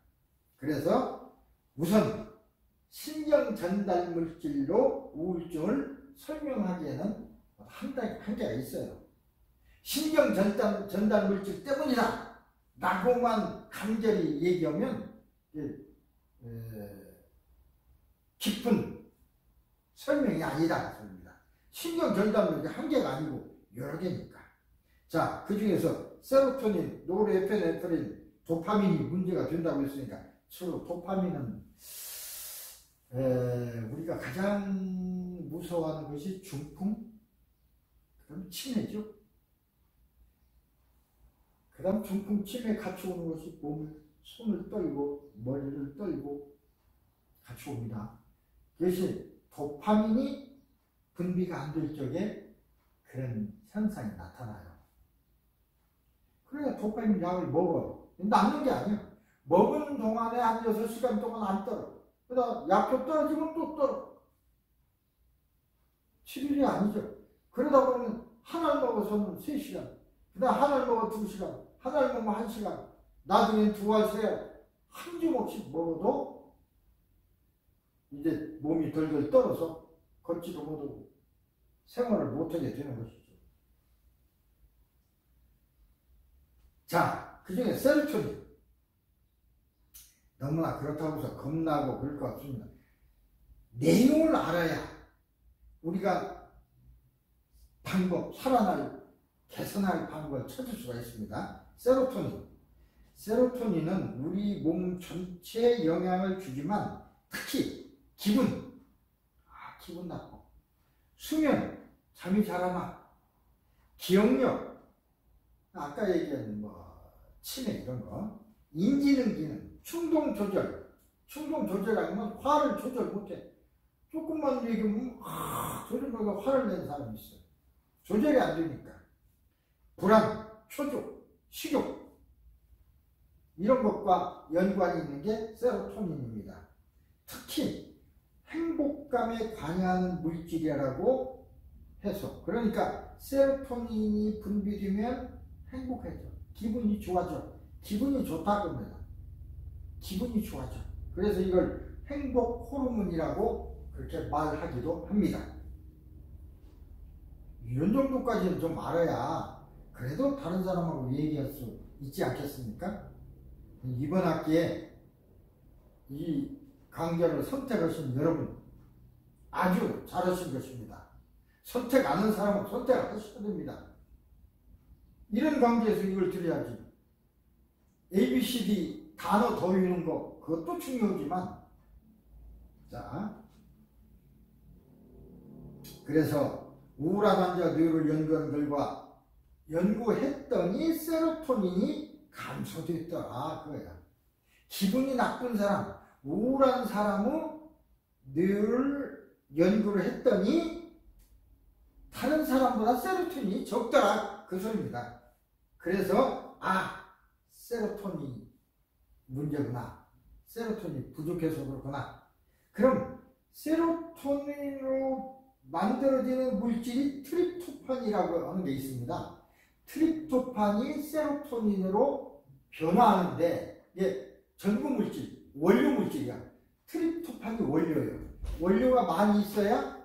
그래서 우선 신경전달 물질로 우울증을 설명하기에는 한계가 있어요. 신경전달 물질 때문이다 라고만 간절히 얘기하면 깊은 설명이 아니라는 소리입니다. 신경전달 물질 한개가 아니고 여러 개니까. 자, 그 중에서 세로토닌, 노르에피네프린, 도파민이 문제가 된다고 했으니까 서로 도파민은 우리가 가장 무서워하는 것이 중풍, 그 다음 치매죠. 그 다음 중풍, 치매 같이 오는 것이 손을 떨고 머리를 떨고 같이 옵니다. 그것이 도파민이 분비가 안 될 적에 그런 현상이 나타나요. 그래야 도파민 약을 먹어요. 낫는 게 아니야. 먹은 동안에 한 6시간 동안 안 떨어. 그러다 약효 떨어지면 또 떨어. 치료제 아니죠. 그러다 보면 하나를 먹어서는 3시간, 그 다음 하나를 먹어 2시간, 한 알 먹으면 1시간, 나중엔 2알, 3알 한 줌 없이 먹어도 이제 몸이 덜덜 떨어서 걷지도 못하고 생활을 못하게 되는 것이죠. 자, 그 중에 세로토닌. 너무나 그렇다고 해서 겁나고 그럴 것 없습니다. 내용을 알아야 우리가 방법, 살아날, 개선할 방법을 찾을 수가 있습니다. 세로토닌. 세로토닌은 우리 몸 전체에 영향을 주지만 특히 기분, 기분 나빠. 수면, 잠이 잘 안 와. 기억력, 아까 얘기한 치매 이런 거. 인지능 기능, 충동 조절. 충동 조절하면 화를 조절 못해. 조금만 얘기하면 조절하다가 화를 내는 사람이 있어요. 조절이 안 되니까. 불안, 초조, 식욕 이런 것과 연관이 있는 게 세로토닌입니다. 특히 행복감에 관여하는 물질이라고 해서, 그러니까 세로토닌이 분비되면 행복해져. 기분이 좋아져. 기분이 좋다고 합니다. 기분이 좋아져. 그래서 이걸 행복 호르몬이라고 그렇게 말하기도 합니다. 이런 정도까지는 좀 알아야 그래도 다른 사람하고 얘기할 수 있지 않겠습니까? 이번 학기에 이 강좌를 선택하신 여러분 아주 잘하신 것입니다. 선택 안 하는 사람은 선택하셔야 됩니다. 이런 관계에서 이걸 드려야지. ABCD 단어 더 외우는 거 그것도 중요하지만, 자, 그래서 우울한 환자 뇌를 연구한 결과 연구했더니 세로토닌이 감소됐더라 그거야. 기분이 나쁜 사람, 우울한 사람의 뇌를 연구를 했더니 다른 사람보다 세로토닌이 적더라 그 소리입니다. 그래서 세로토닌 문제구나, 세로토닌이 부족해서 그렇구나. 그럼 세로토닌으로 만들어지는 물질이 트립토판이라고 하는 게 있습니다. 트립토판이 세로토닌으로 변화하는데 이게 전구 물질, 원료 물질이야. 트립토판이 원료예요. 원료가 많이 있어야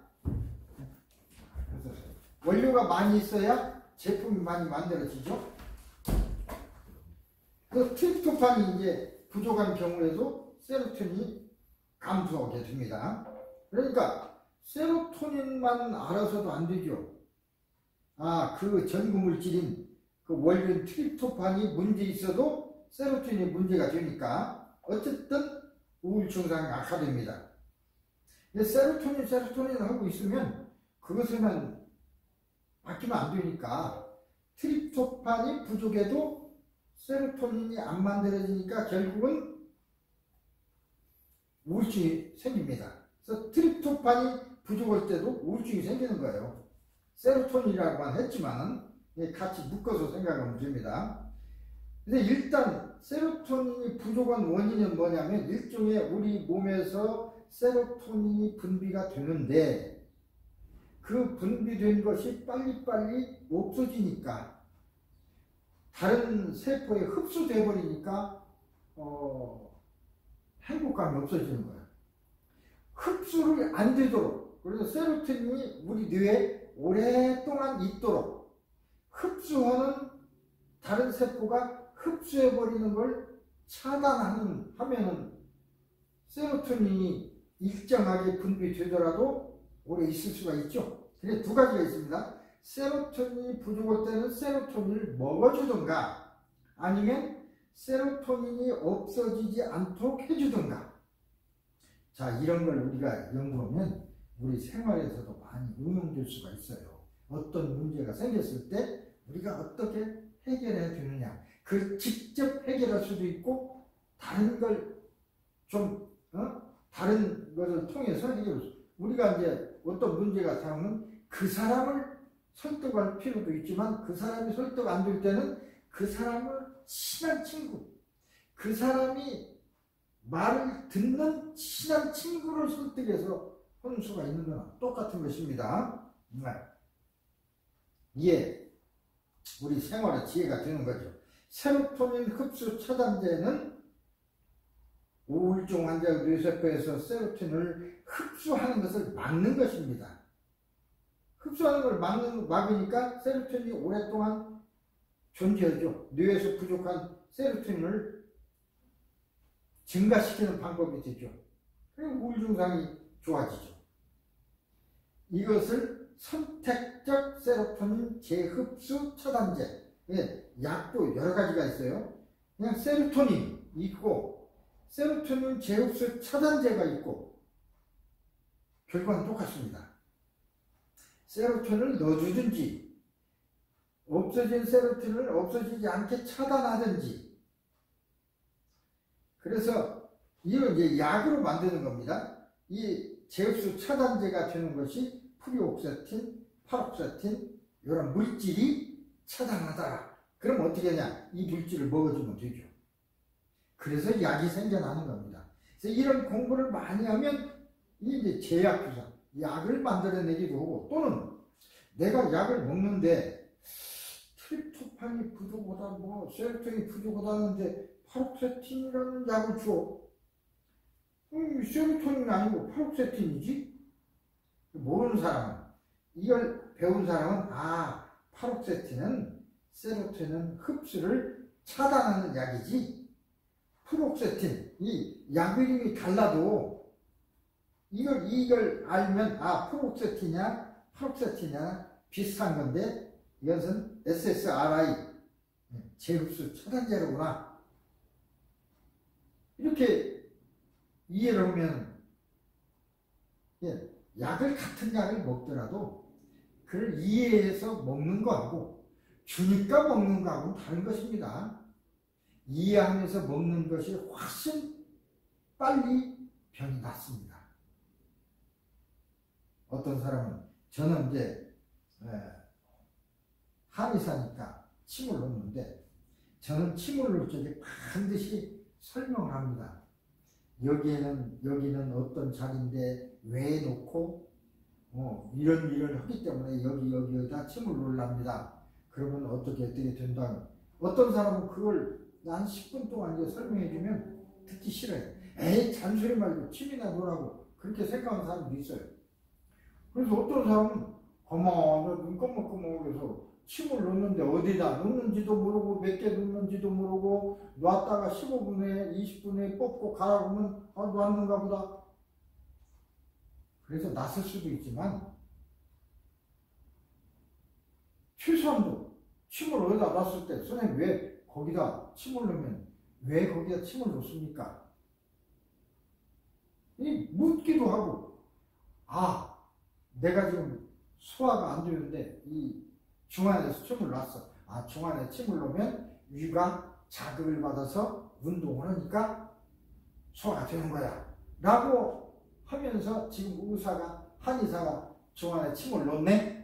제품이 많이 만들어지죠. 그 트립토판이 이제 부족한 경우에도 세로토닌이 감소하게 됩니다. 그러니까 세로토닌만 알아서도 안 되죠. 그 전구 물질인 그 원료인 트립토판이 문제 있어도 세로토닌이 문제가 되니까 어쨌든 우울 증상이 악화됩니다. 세로토닌 하고 있으면 그것은 바뀌면 안 되니까 트립토판이 부족해도 세로토닌이 안 만들어지니까 결국은 우울증이 생깁니다. 그래서 트립토판이 부족할 때도 우울증이 생기는 거예요. 세로토닌이라고만 했지만 같이 묶어서 생각하면 됩니다. 근데 일단 세로토닌이 부족한 원인은 뭐냐면 일종의 우리 몸에서 세로토닌이 분비가 되는데 그 분비된 것이 빨리빨리 없어지니까 다른 세포에 흡수돼 버리니까 행복감이 없어지는 거예요. 흡수를 안 되도록, 그래서 세로토닌이 우리 뇌에 오랫동안 있도록 흡수하는 다른 세포가 흡수해버리는 걸 하면은 세로토닌이 일정하게 분비되더라도 오래 있을 수가 있죠. 그래서 두 가지가 있습니다. 세로토닌이 부족할 때는 세로토닌을 먹어주든가 아니면 세로토닌이 없어지지 않도록 해주든가. 자, 이런 걸 우리가 연구하면 우리 생활에서도 많이 응용될 수가 있어요. 어떤 문제가 생겼을 때 우리가 어떻게 해결해야 되느냐. 그 직접 해결할 수도 있고 다른 걸 좀 다른 것을 통해서 해결할 수. 우리가 이제 어떤 문제가 생기면 그 사람을 설득할 필요도 있지만 그 사람이 설득 안 될 때는 그 사람을 친한 친구, 그 사람이 말을 듣는 친한 친구를 설득해서 하는 수가 있는 거나 똑같은 것입니다. 이게 우리 생활의 지혜가 되는 거죠. 세로토닌 흡수 차단제는 우울증 환자 뇌세포에서 세로토닌을 흡수하는 것을 막는 것입니다. 흡수하는 걸 막으니까 세로토닌이 오랫동안 존재하죠. 뇌에서 부족한 세로토닌을 증가시키는 방법이 되죠. 그리고 우울 증상이 좋아지죠. 이것을 선택적 세로토닌 재흡수 차단제. 약도 여러 가지가 있어요. 그냥 세로토닌 있고 세로토닌 재흡수 차단제가 있고 결과는 똑같습니다. 세로토닌을 넣어주든지 없어진 세로토닌을 없어지지 않게 차단하든지. 그래서 이걸 이제 약으로 만드는 겁니다. 이 재흡수 차단제가 되는 것이 프리옥세틴, 파록세틴 이런 물질이 차단하더라. 그럼 어떻게 하냐? 이 물질을 먹어주면 되죠. 그래서 약이 생겨나는 겁니다. 그래서 이런 공부를 많이 하면 이제 제약주사, 약을 만들어내기도 하고, 또는 내가 약을 먹는데 트립토판이 부족하다, 뭐 세로토닌이 부족하다는데 파록세틴이라는 약을 줘. 세로토닌이 아니고 파록세틴이지? 모르는 사람은, 이걸 배운 사람은 파록세틴은 세로토닌 흡수를 차단하는 약이지, 프록세틴, 이 약 이름이 달라도 이걸 알면 프록세틴이냐 파록세틴이냐 비슷한 건데 이것은 SSRI 재흡수 차단제로구나, 이렇게 이해를 하면, 같은 약을 먹더라도 그걸 이해해서 먹는 거하고 주니까 먹는 거하고는 다른 것입니다. 이해하면서 먹는 것이 훨씬 빨리 병이 낫습니다. 어떤 사람은, 저는 이제 한의사니까 침을 놓는데, 저는 침을 놓을 적에 반드시 설명을 합니다. 여기는 어떤 자리인데 왜 놓고 이런 하기 때문에 여기다 침을 놓으랍니다. 그러면 어떻게 된다. 어떤 사람은 그걸 한 10분 동안 이제 설명해주면 듣기 싫어요. 잔소리 말고 침이나 놓으라고 그렇게 생각하는 사람도 있어요. 그래서 어떤 사람은 가만히 눈 껌먹껌먹해서 침을 놓는데 어디다 놓는지도 모르고 몇 개 놓는지도 모르고 놨다가 15분에 20분에 뽑고 가라고 하면 놨는가 보다. 그래서 놨을 수도 있지만 최소한도 침을 어디다 놨을 때 선생님 왜 거기다 침을 넣으면 왜 거기다 침을 놓습니까? 묻기도 하고, 내가 지금 소화가 안 되는데 이 중안에서 침을 놨어. 중안에 침을 놓으면 위가 자극을 받아서 운동을 하니까 소화가 되는 거야 라고 하면서 지금 한의사가 중안에 침을 놓네.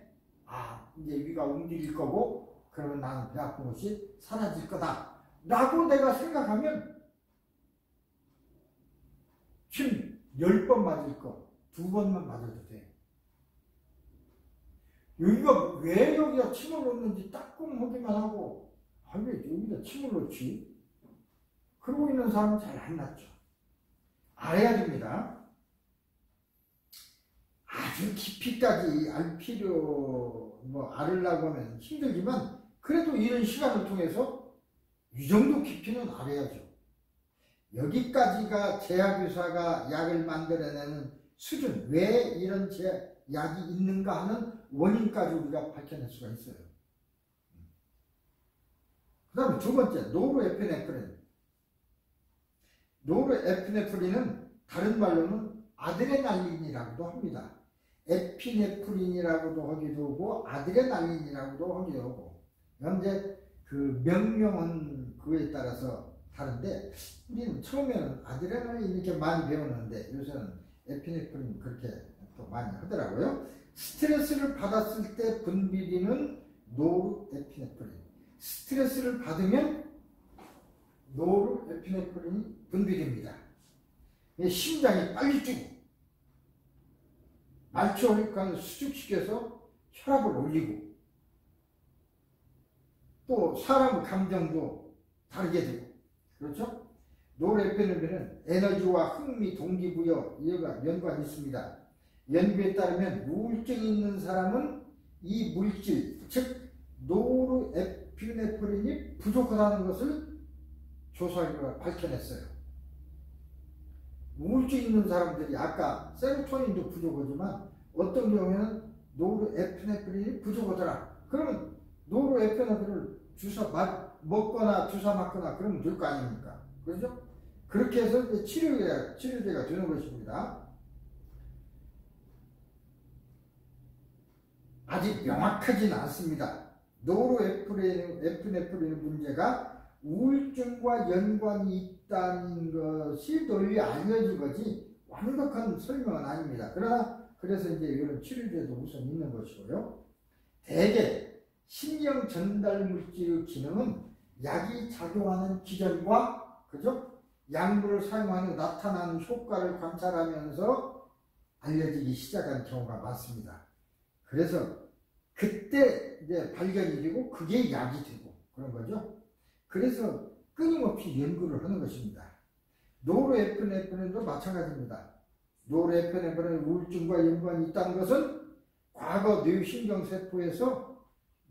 이제 위가 움직일 거고 그러면 나는 배 아픈 것이 사라질 거다 라고 내가 생각하면 침 10번 맞을 거 2번만 맞아도 돼. 왜 여기다 침을 놓는지 따끔하기만 하고 왜 여기다 침을 놓지? 그러고 있는 사람은 잘 안 낫죠. 알아야 됩니다. 아주 깊이까지 알으려고 하면 힘들지만 그래도 이런 시간을 통해서 이 정도 깊이는 알아야죠. 여기까지가 제약의사가 약을 만들어내는 수준, 왜 이런 약이 있는가 하는 원인까지 우리가 밝혀낼 수가 있어요. 그 다음에 두 번째, 노르에피네프린. 노르에피네프린은 다른 말로는 아드레날린이라고도 합니다. 에피네프린이라고도 하기도 하고 아드레날린이라고도 하기도 하고, 현재 그 명명은 그에 따라서 다른데, 우리는 처음에는 아드레날린 이렇게 많이 배웠는데 요새는 에피네프린 그렇게 또 많이 하더라고요. 스트레스를 받았을 때 분비되는 노르에피네프린, 스트레스를 받으면 노르에피네프린이 분비됩니다. 심장이 빨리 뛰고 말초혈관을 수축시켜서 혈압을 올리고, 또 사람 감정도 다르게 되고, 그렇죠? 노르에피네프린은 에너지와 흥미, 동기부여 이와 연관이 있습니다. 연구에 따르면 우울증이 있는 사람은 이 물질, 즉 노르에피네프린이 부족하다는 것을 조사가 밝혀냈어요. 우울증 있는 사람들이 아까 세로토닌도 부족하지만 어떤 경우에는 노르에피네프린이 부족하더라. 그러면 노르에피네프린을 주사 먹거나 주사 맞거나 그러면 될 거 아닙니까? 그렇죠? 그렇게 해서 이제 치료제가 되는 것입니다. 아직 명확하지는 않습니다. 노르에피네프린의 문제가 우울증과 연관이 있다는 것이 널리 알려진 거지 완벽한 설명은 아닙니다. 그래서 이제 이런 치료제도 우선 있는 것이고요. 대개 신경 전달 물질의 기능은 약이 작용하는 기전과 그죠? 약물을 사용하는 후 나타나는 효과를 관찰하면서 알려지기 시작한 경우가 많습니다. 그래서 그때 이제 발견이 되고 그게 약이 되고 그런 거죠. 그래서 끊임없이 연구를 하는 것입니다. 노르에피네프린도 마찬가지입니다. 노르에피네프린의 우울증과 연관이 있다는 것은 과거 뇌신경세포에서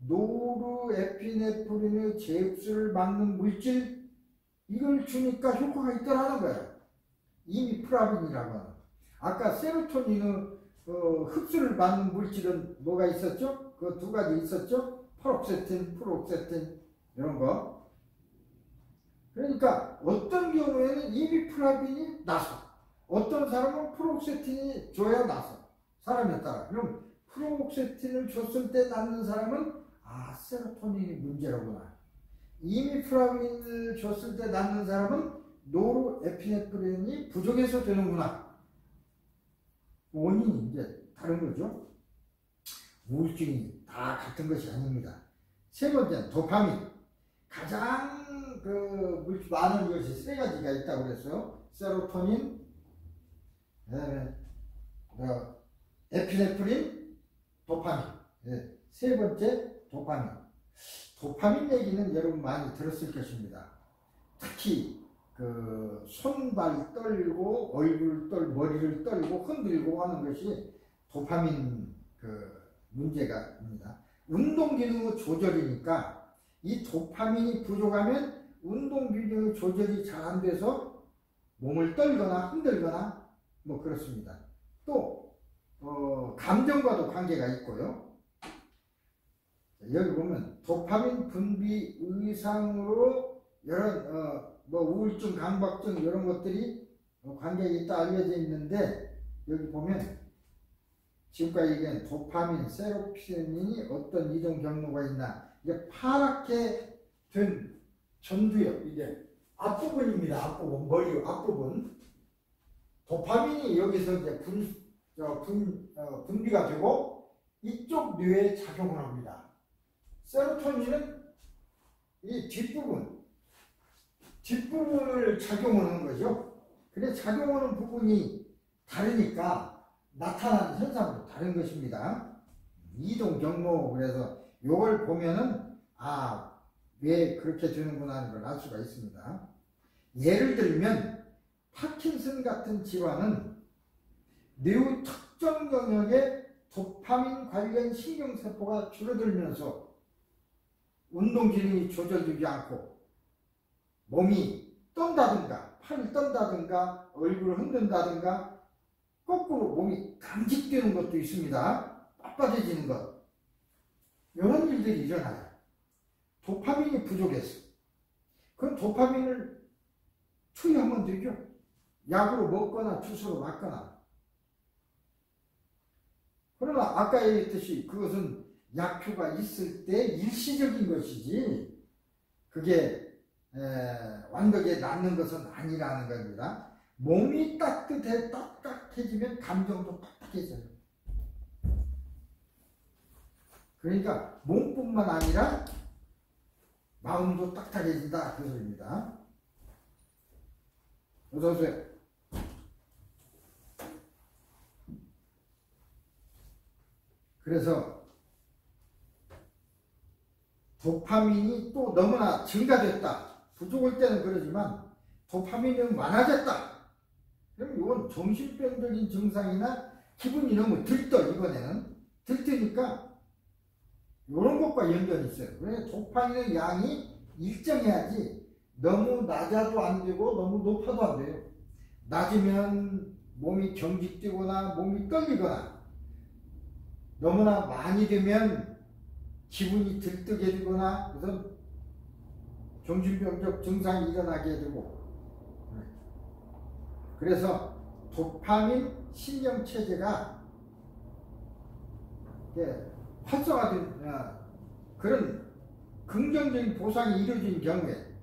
노르에피네프린의 재흡수를 막는 물질 이걸 주니까 효과가 있더라는 거예요. 이미 프라빈이라고 하는. 아까 세로토닌의 흡수를 막는 물질은 뭐가 있었죠? 그 두 가지 있었죠? 파록세틴, 프로옥세틴 이런 거. 그러니까 어떤 경우에는 이미 프라빈이 나서 어떤 사람은 프로옥세틴이 줘야 나서 사람에 따라. 그럼 프로옥세틴을 줬을 때 낫는 사람은 세로토닌이 문제로구나. 이미 프라빈을 줬을 때 낫는 사람은 노르에피네프린이 부족해서 되는구나. 원인이 이제 다른 거죠. 우울증이 다 같은 것이 아닙니다. 세 번째는 도파민. 가장 많은 것이 세 가지가 있다고 그랬어요. 세로토닌, 그다음에 에피네프린, 도파민. 세 번째 도파민. 도파민 얘기는 여러분 많이 들었을 것입니다. 특히 손발 떨고 얼굴 머리를 떨고 흔들고 하는 것이 도파민 문제가 입니다. 운동기능 조절이니까 이 도파민이 부족하면 운동기능 조절이 잘 안 돼서 몸을 떨거나 흔들거나 뭐 그렇습니다. 또 감정과도 관계가 있고요. 여기 보면 도파민 분비 의상으로 이런 우울증, 강박증 이런 것들이 관계가 있다 알려져 있는데 여기 보면 지금까지 얘기한 도파민, 세로토닌이 어떤 이동 경로가 있나. 이게 파랗게 된 전두엽, 이게 앞부분입니다. 앞부분, 머리 앞부분. 도파민이 여기서 이제 분비가 되고 이쪽 뇌에 작용을 합니다. 세로토닌은 이 뒷부분을 작용하는 거죠. 근데 작용하는 부분이 다르니까 나타나는 현상도 다른 것입니다. 이동 경로. 그래서 이걸 보면은 왜 그렇게 되는구나 하는 걸 알 수가 있습니다. 예를 들면 파킨슨 같은 질환은 뇌의 특정 영역에 도파민 관련 신경세포가 줄어들면서 운동 기능이 조절되지 않고 몸이 떤다든가 팔을 떤다든가 얼굴을 흔든다든가 거꾸로 몸이 감직되는 것도 있습니다. 빳빳해지는 것. 이런 일들이 일어나요. 도파민이 부족해서. 그럼 도파민을 투여하면 되죠. 약으로 먹거나 주스로 맞거나. 그러나 아까 얘기했듯이 그것은 약효가 있을 때 일시적인 것이지 그게 완벽히 낫는 것은 아니라는 겁니다. 몸이 딱딱해지면 감정도 딱딱해져요. 그러니까 몸뿐만 아니라 마음도 딱딱해진다 그 소리입니다. 어서오세요. 그래서 도파민이 또 너무나 증가됐다. 부족할 때는 그러지만 도파민이 많아졌다. 그럼 이건 정신병적인 증상이나 기분이 너무 들떠. 이번에는 들뜨니까 이런 것과 연관이 있어요. 그래서 도파민의 양이 일정해야지 너무 낮아도 안 되고 너무 높아도 안 돼요. 낮으면 몸이 경직되거나 몸이 떨리거나 너무나 많이 되면 기분이 들뜨게 되거나 그래서 정신병적 증상이 일어나게 되고 그래서 도파민 신경체제가 활성화된 그런 긍정적인 보상이 이루어진 경우에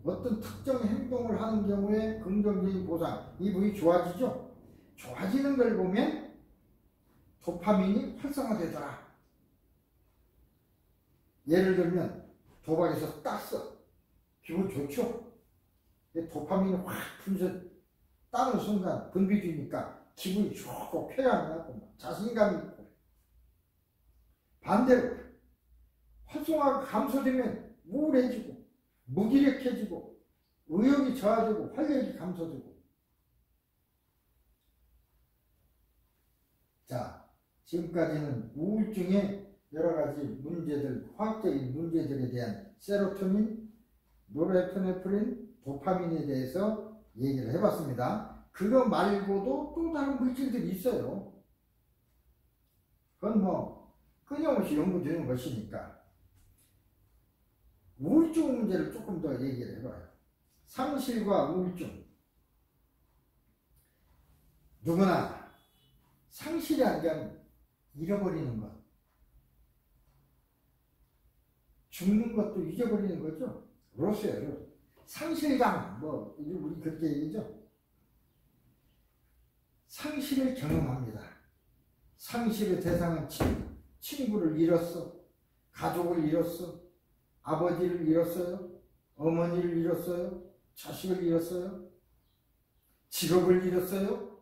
어떤 특정 행동을 하는 경우에 긍정적인 보상, 이 부분이 좋아지죠. 좋아지는 걸 보면 도파민이 활성화되더라. 예를 들면 도박에서 땄어. 기분 좋죠. 도파민이 확 분서 따는 순간 분비되니까 기분이 좋고 쾌감이 나고 자신감이 있고 반대로 활성화가 감소되면 우울해지고 무기력해지고 의욕이 저하되고 활력이 감소되고. 자, 지금까지는 우울증의 여러 가지 문제들, 화학적인 문제들에 대한 세로토닌, 노르에피네프린, 도파민에 대해서 얘기를 해봤습니다. 그거 말고도 또 다른 물질들이 있어요. 그건 뭐 끊임없이 연구되는 것이니까. 우울증 문제를 조금 더 얘기를 해봐요. 상실과 우울증. 누구나 상실이라는 게 잃어버리는 것. 죽는 것도 잊어버리는 거죠. 로스예요. 상실감, 뭐 우리 그렇게 얘기죠. 상실을 경험합니다. 상실의 대상은 친구를 잃었어. 가족을 잃었어. 아버지를 잃었어요. 어머니를 잃었어요. 자식을 잃었어요. 직업을 잃었어요.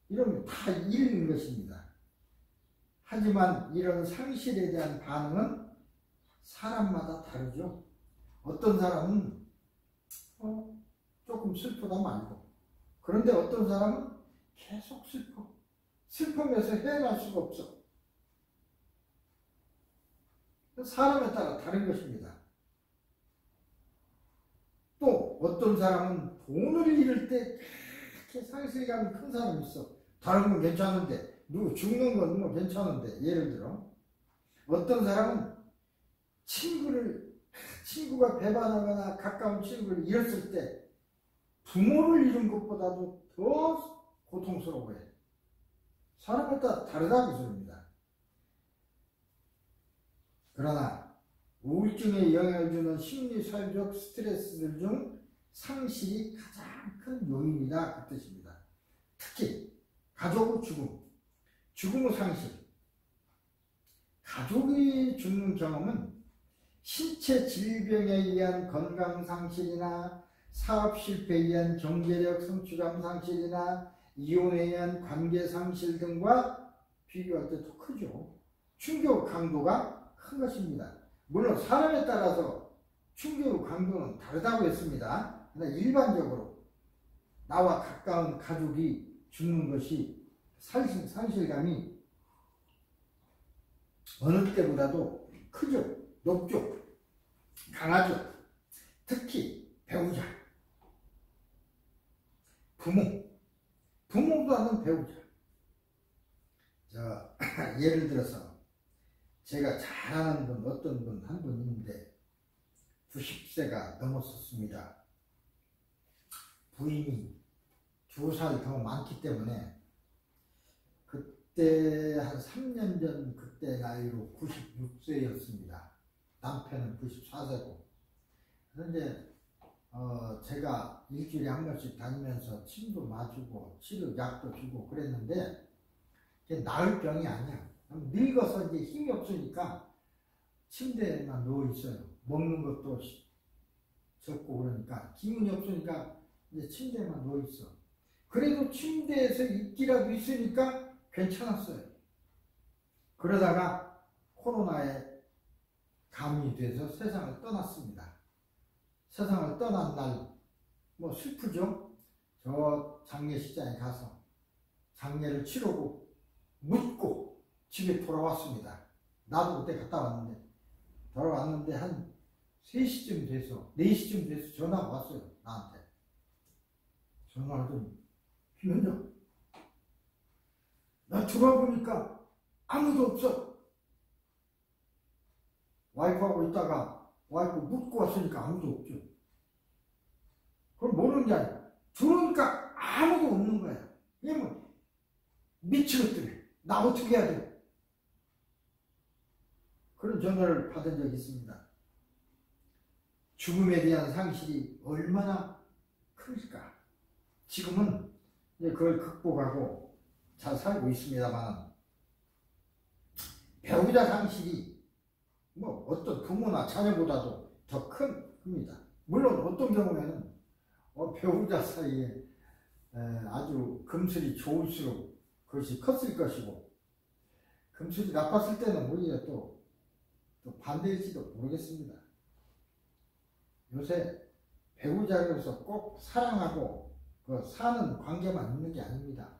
이러면 다 잃는 것입니다. 하지만 이런 상실에 대한 반응은 사람마다 다르죠. 어떤 사람은 조금 슬프다 말고, 그런데 어떤 사람은 계속 슬픔에서 헤어날 수가 없어. 사람에 따라 다른 것입니다. 또 어떤 사람은 돈을 잃을 때 그렇게 상실감이 큰 사람이 있어. 다른 건 괜찮은데, 누구 죽는 건 뭐 괜찮은데, 예를 들어 어떤 사람은 친구가 배반하거나 가까운 친구를 잃었을 때 부모를 잃은 것보다도 더 고통스러워해. 사람에 따라 다르다고 소리입니다. 그러나 우울증에 영향을 주는 심리사회적 스트레스들 중 상실이 가장 큰 요인이다, 그 뜻입니다. 특히 가족의 죽음의 상실. 가족이 죽는 경험은 신체 질병에 의한 건강 상실이나 사업 실패에 의한 경제력 성취감 상실이나 이혼에 의한 관계 상실 등과 비교할 때 더 크죠. 충격 강도가 큰 것입니다. 물론 사람에 따라서 충격 강도는 다르다고 했습니다. 그러나 일반적으로 나와 가까운 가족이 죽는 것이 상실감이 어느 때보다도 크죠. 높죠. 강하죠. 특히 배우자, 부모보다는 배우자. 예를 들어서 제가 잘 아는 분, 어떤 분, 한 분 있는데 90세가 넘었었습니다. 부인이 2살 더 많기 때문에 그때 한 3년 전 그때 나이로 96세였습니다. 남편은 94세고. 그런데 제가 일주일에 한 번씩 다니면서 침도 맞고 치료 약도 주고 그랬는데 그게 나을 병이 아니야. 늙어서 이제 힘이 없으니까 침대에만 누워 있어요. 먹는 것도 적고 그러니까 기운이 없으니까 이제 침대에만 누워 있어. 그래도 침대에서 있기라도 있으니까 괜찮았어요. 그러다가 코로나에 감이 돼서 세상을 떠났습니다. 세상을 떠난 날 뭐 슬프죠. 저 장례식장에 가서 장례를 치르고 묻고 집에 돌아왔습니다. 나도 그때 갔다 왔는데 돌아왔는데 한 3시쯤 돼서 4시쯤 돼서 전화가 왔어요. 나한테 전화를 좀 김현정, 나 들어와보니까 아무도 없어. 와이프하고 있다가 와이프 묻고 왔으니까 아무도 없죠. 그걸 모르는 게 아니야. 들어오니까 아무도 없는 거야. 왜냐면 미치겠더래. 나 어떻게 해야 돼? 그런 전화를 받은 적이 있습니다. 죽음에 대한 상실이 얼마나 클까. 지금은 이제 그걸 극복하고 잘 살고 있습니다만, 배우자 상실이 뭐 어떤 부모나 자녀보다도 더 큽니다. 물론 어떤 경우에는 배우자 사이에 아주 금슬이 좋을수록 그것이 컸을 것이고, 금슬이 나빴을 때는 오히려 또 반대일지도 모르겠습니다. 요새 배우자로서 꼭 사랑하고 사는 관계만 있는 게 아닙니다.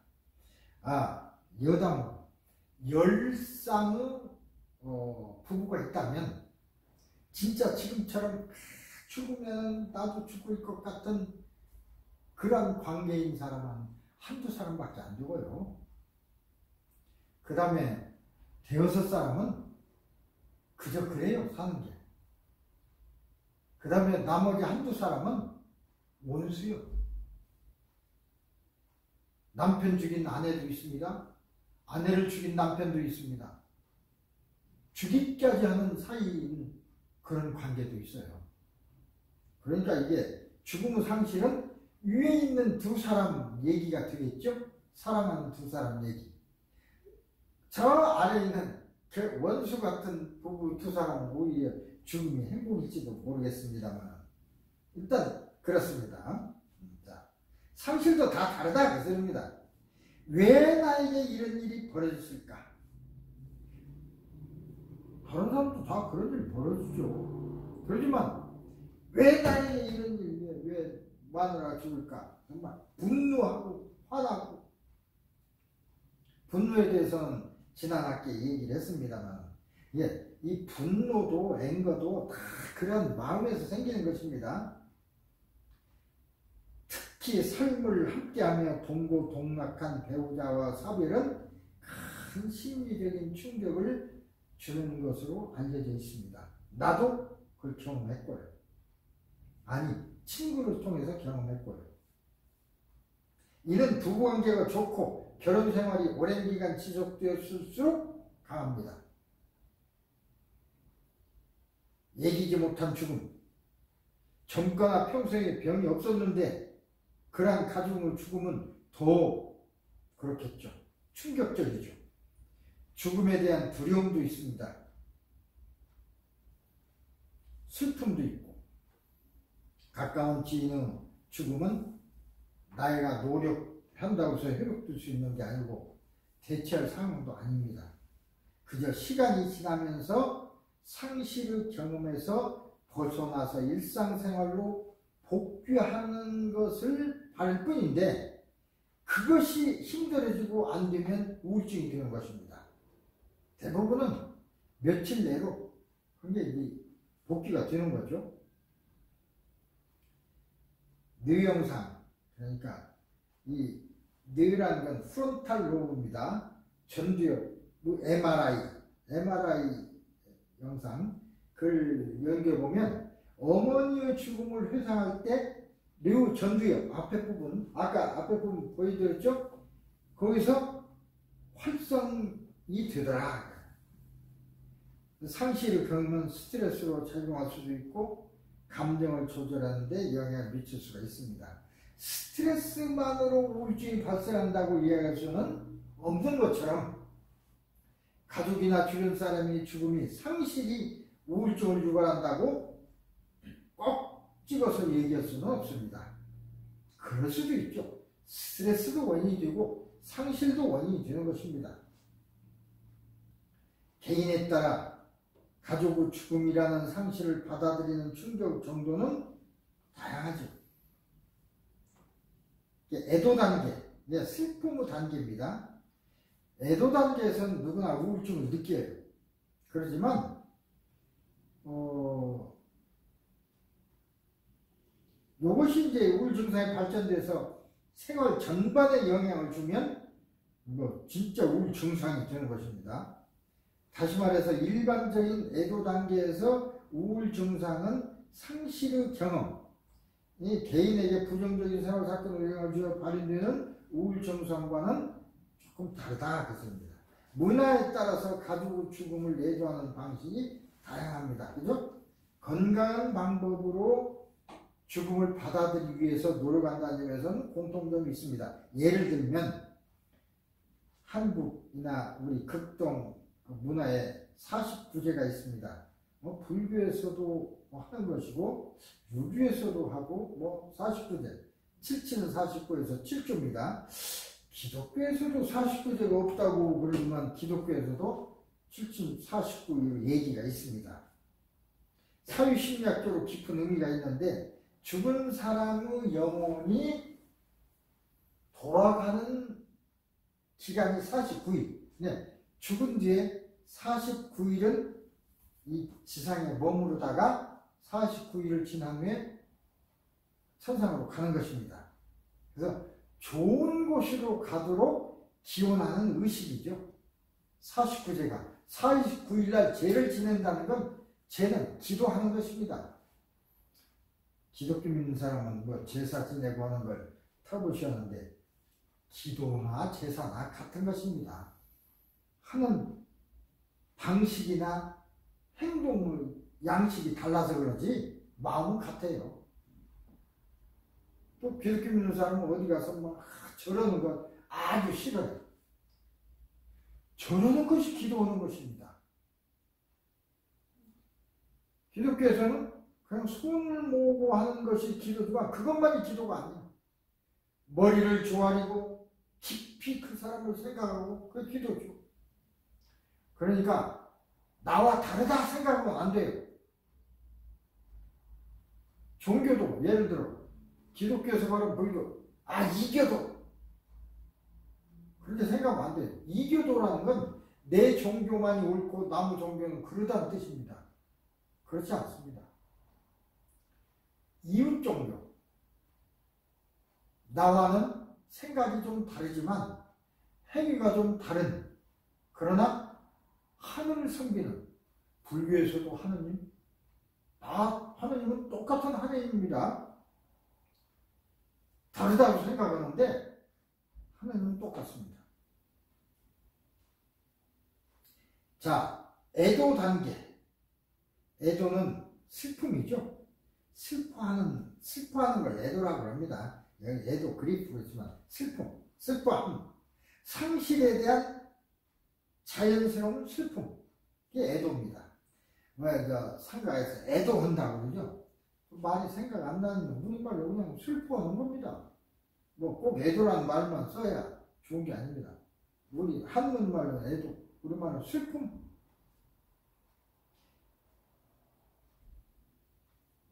여당 10쌍의 부부가 있다면 진짜 지금처럼 죽으면 나도 죽을 것 같은 그런 관계인 사람은 한두 사람밖에 안 죽어요. 그 다음에 대여섯 사람은 그저 그래요, 사는 게. 그 다음에 나머지 한두 사람은 원수요. 남편 죽인 아내도 있습니다. 아내를 죽인 남편도 있습니다. 죽이기까지 하는 사이인 그런 관계도 있어요. 그러니까 이게 죽음의 상실은 위에 있는 두 사람 얘기가 되겠죠? 사랑하는 두 사람 얘기. 저 아래에 있는 그 원수 같은 부부 두 사람은 오히려 죽음이 행복일지도 모르겠습니다만, 일단 그렇습니다. 자, 상실도 다 다르다 그 소리입니다. 왜 나에게 이런 일이 벌어졌을까? 다른 사람도 다 그런 일이 벌어지죠. 그렇지만 왜 나에게 이런 일이, 왜 마누라가 죽을까? 정말 분노하고 화나고, 분노에 대해서는 지난 학기에 얘기를 했습니다만, 이 분노도 앵거도 다 그런 마음에서 생기는 것입니다. 특히 삶을 함께하며 동고동락한 배우자와 사별은 큰 심리적인 충격을 주는 것으로 알려져 있습니다. 나도 그걸 경험했고요. 아니, 친구를 통해서 경험했고요. 이는 부부관계가 좋고 결혼생활이 오랜 기간 지속되었을수록 강합니다. 얘기지 못한 죽음, 젊거나 평소에 병이 없었는데 그러한 가족의 죽음은 더 그렇겠죠. 충격적이죠. 죽음에 대한 두려움도 있습니다. 슬픔도 있고, 가까운 지인의 죽음은 나이가 노력한다고 해서 회복될 수 있는 게 아니고 대체할 상황도 아닙니다. 그저 시간이 지나면서 상실을 경험해서 벗어나서 일상생활로 복귀하는 것을 바랄 뿐인데, 그것이 힘들어지고 안 되면 우울증이 되는 것입니다. 대부분은 며칠 내로 그게 복귀가 되는 거죠. 뇌영상, 그러니까 이 뇌라는 건 프론탈 로브입니다. 전두엽, MRI 영상, 그걸 연결해보면 어머니의 죽음을 회상할 때 뇌 전두엽 앞에 부분, 아까 앞에 부분 보여드렸죠? 거기서 활성이 되더라. 상실을 겪으면 스트레스로 작용할 수도 있고 감정을 조절하는 데 영향을 미칠 수가 있습니다. 스트레스만으로 우울증이 발생한다고 이야기할 수는 없는 것처럼, 가족이나 주변 사람의 죽음이 상실이 우울증을 유발한다고 꼭 찍어서 얘기할 수는 없습니다. 그럴 수도 있죠. 스트레스도 원인이 되고 상실도 원인이 되는 것입니다. 개인에 따라 가족의 죽음이라는 상실을 받아들이는 충격 정도는 다양하죠. 애도 단계, 슬픔의 단계입니다. 애도 단계에서는 누구나 우울증을 느껴요. 그렇지만 이것이 이제 우울 증상이 발전돼서 생활 전반에 영향을 주면 진짜 우울 증상이 되는 것입니다. 다시 말해서 일반적인 애도 단계에서 우울 증상은 상실의 경험, 이 개인에게 부정적인 생활 사건으로 영향을 주어 발현되는 우울 증상과는 조금 다르다 그것입니다. 문화에 따라서 가족의 죽음을 내조하는 방식이 다양합니다. 그죠? 건강한 방법으로 죽음을 받아들이기 위해서 노력한다는 점에서는 공통점이 있습니다. 예를 들면 한국이나 우리 극동 문화에 49제가 있습니다. 불교에서도 하는 것이고 유교에서도 하고 49제, 77은 49에서 7조입니다. 기독교에서도 49제가 없다고 그러지만 기독교에서도 77, 49 얘기가 있습니다. 사유심리학적으로 깊은 의미가 있는데 죽은 사람의 영혼이 돌아가는 기간이 49일. 죽은 뒤에 49일은 이 지상에 머무르다가 49일을 지난 후에 천상으로 가는 것입니다. 그래서 좋은 곳으로 가도록 기원하는 의식이죠. 49제가 49일날 제를 지낸다는 건 제는 기도하는 것입니다. 기독교 믿는 사람은 제사 지내고 하는 걸 털어보셨는데 기도나 제사나 같은 것입니다. 하는 방식이나 행동 양식이 달라서 그러지 마음은 같아요. 또 기독교 믿는 사람은 어디 가서 저러는 것 아주 싫어요. 저러는 것이 기도하는 것입니다. 기독교에서는 그냥 손을 모으고 하는 것이 기도지만 그것만이 기도가 아니에요. 머리를 조아리고 깊이 그 사람을 생각하고 그게 기도죠. 그러니까 나와 다르다 생각하면 안 돼요. 종교도 예를 들어 기독교에서 말하는 불교 이교도 그렇게 생각하면 안 돼요. 이교도라는 건 내 종교만이 옳고 남의 종교는 그러다는 뜻입니다. 그렇지 않습니다. 이웃 종교 나와는 생각이 좀 다르지만 행위가 좀 다른 그러나 하늘을 섬기는 불교에서도 하느님 하느님은 똑같은 하느님입니다. 다르다고 생각하는데 하느님은 똑같습니다. 자, 애도 단계. 애도는 슬픔이죠. 슬퍼하는 걸 애도라고 합니다. 여기 애도 그리프로 있지만 슬퍼함. 상실에 대한 자연스러운 슬픔. 이게 애도입니다. 상가에서 애도한다고 그러죠. 말이 생각 안 나는 우리말로 그냥 슬퍼하는 겁니다. 꼭 애도라는 말만 써야 좋은 게 아닙니다. 우리 한문말로 애도, 우리말로 슬픔.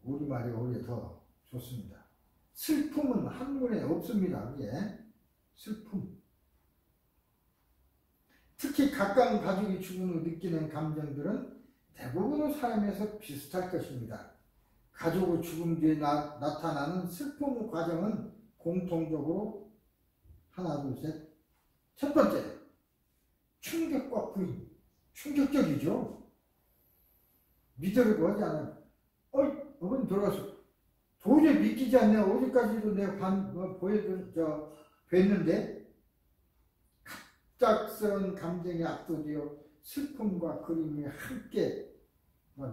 우리말이 오히려 더 좋습니다. 슬픔은 한문에 없습니다. 그게 슬픔. 특히 가까운 가족이 죽음을 느끼는 감정들은 대부분의 사람에서 비슷할 것입니다. 가족의 죽음 뒤에 나타나는 슬픔의 과정은 공통적으로 하나, 둘, 셋. 첫 번째, 충격과 부인. 충격적이죠. 믿으려고 하지 않아요. 어머니 돌아가서 도저히 믿기지 않네. 어디까지도 내가 뵀는데 갑작스러운 감정에 압도되어 슬픔과 그림이 함께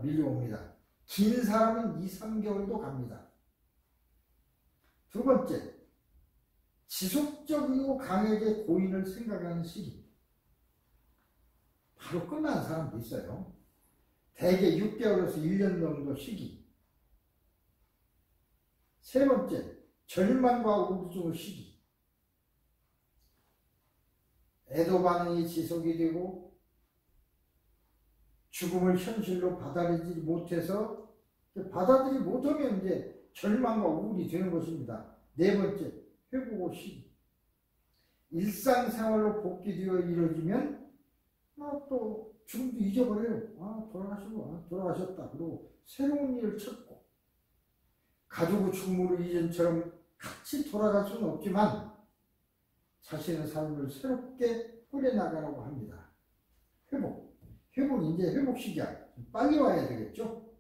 밀려옵니다. 긴 사람은 2, 3개월도 갑니다. 두 번째, 지속적이고 강하게 고인을 생각하는 시기. 바로 끝난 사람도 있어요. 대개 6개월에서 1년 정도 시기. 세 번째, 절망과 우울증의 시기. 애도 반응이 지속이 되고 죽음을 현실로 받아들이지 못해서 받아들이지 못하면 이제 절망과 우울이 되는 것입니다. 네 번째, 회복의 시기. 일상생활로 복귀되어 이루어지면 또 죽음도 잊어버려요. 돌아가시고 돌아가셨다. 그리고 새로운 일을 찾고 가족의 죽음으로 이전처럼 같이 돌아갈 수는 없지만 자신의 삶을 새롭게 꾸려나가라고 합니다. 회복 이제 회복 시기야. 빨리 와야 되겠죠.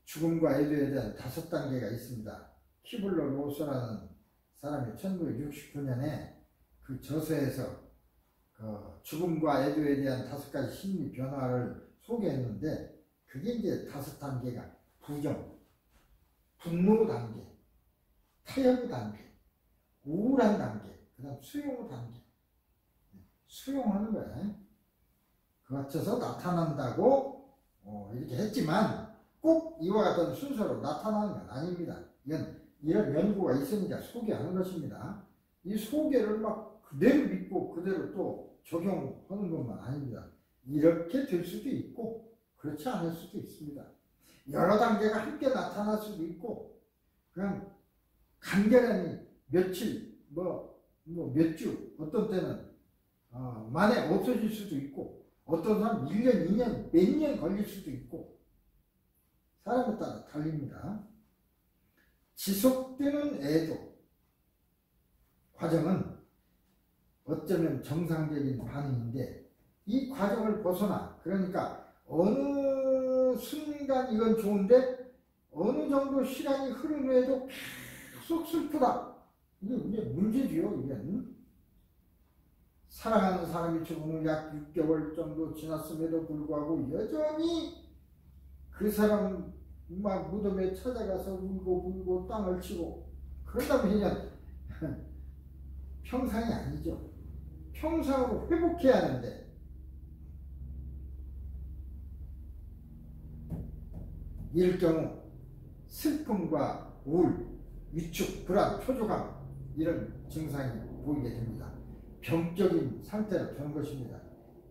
죽음과 애도에 대한 5단계가 있습니다. 키블러 로서라는 사람이 1969년에 그 저서에서 죽음과 애도에 대한 5가지 심리 변화를 소개했는데 그게 이제 5단계가 부정, 분노 단계, 타협 단계, 우울한 단계, 그 다음 수용 단계. 수용하는 거야. 그 맞춰서 나타난다고 이렇게 했지만 꼭 이와 같은 순서로 나타나는 건 아닙니다. 이런 연구가 있으니까 소개하는 것입니다. 이 소개를 막 그대로 믿고 그대로 또 적용하는 것만 아닙니다. 이렇게 될 수도 있고 그렇지 않을 수도 있습니다. 여러 단계가 함께 나타날 수도 있고 그냥 간결하니 며칠 몇 주 어떤 때는 만에 없어질 수도 있고 어떤 사람 1년, 2년, 몇 년 걸릴 수도 있고 사람에 따라 달립니다. 지속되는 애도 과정은 어쩌면 정상적인 반응인데 이 과정을 벗어나 그러니까 어느 순간 이건 좋은데 어느 정도 시간이 흐른 후에도 계속 슬프다. 이게 문제지요. 이건 사랑하는 사람이 죽은 후 약 6개월 정도 지났음에도 불구하고 여전히 그 사람 막 무덤에 찾아가서 울고 땅을 치고 그러다면 평상이 아니죠. 평상으로 회복해야 하는데 이럴 경우 슬픔과 우울, 위축, 불안, 초조감 이런 증상이 보이게 됩니다. 병적인 상태로 되는 것입니다.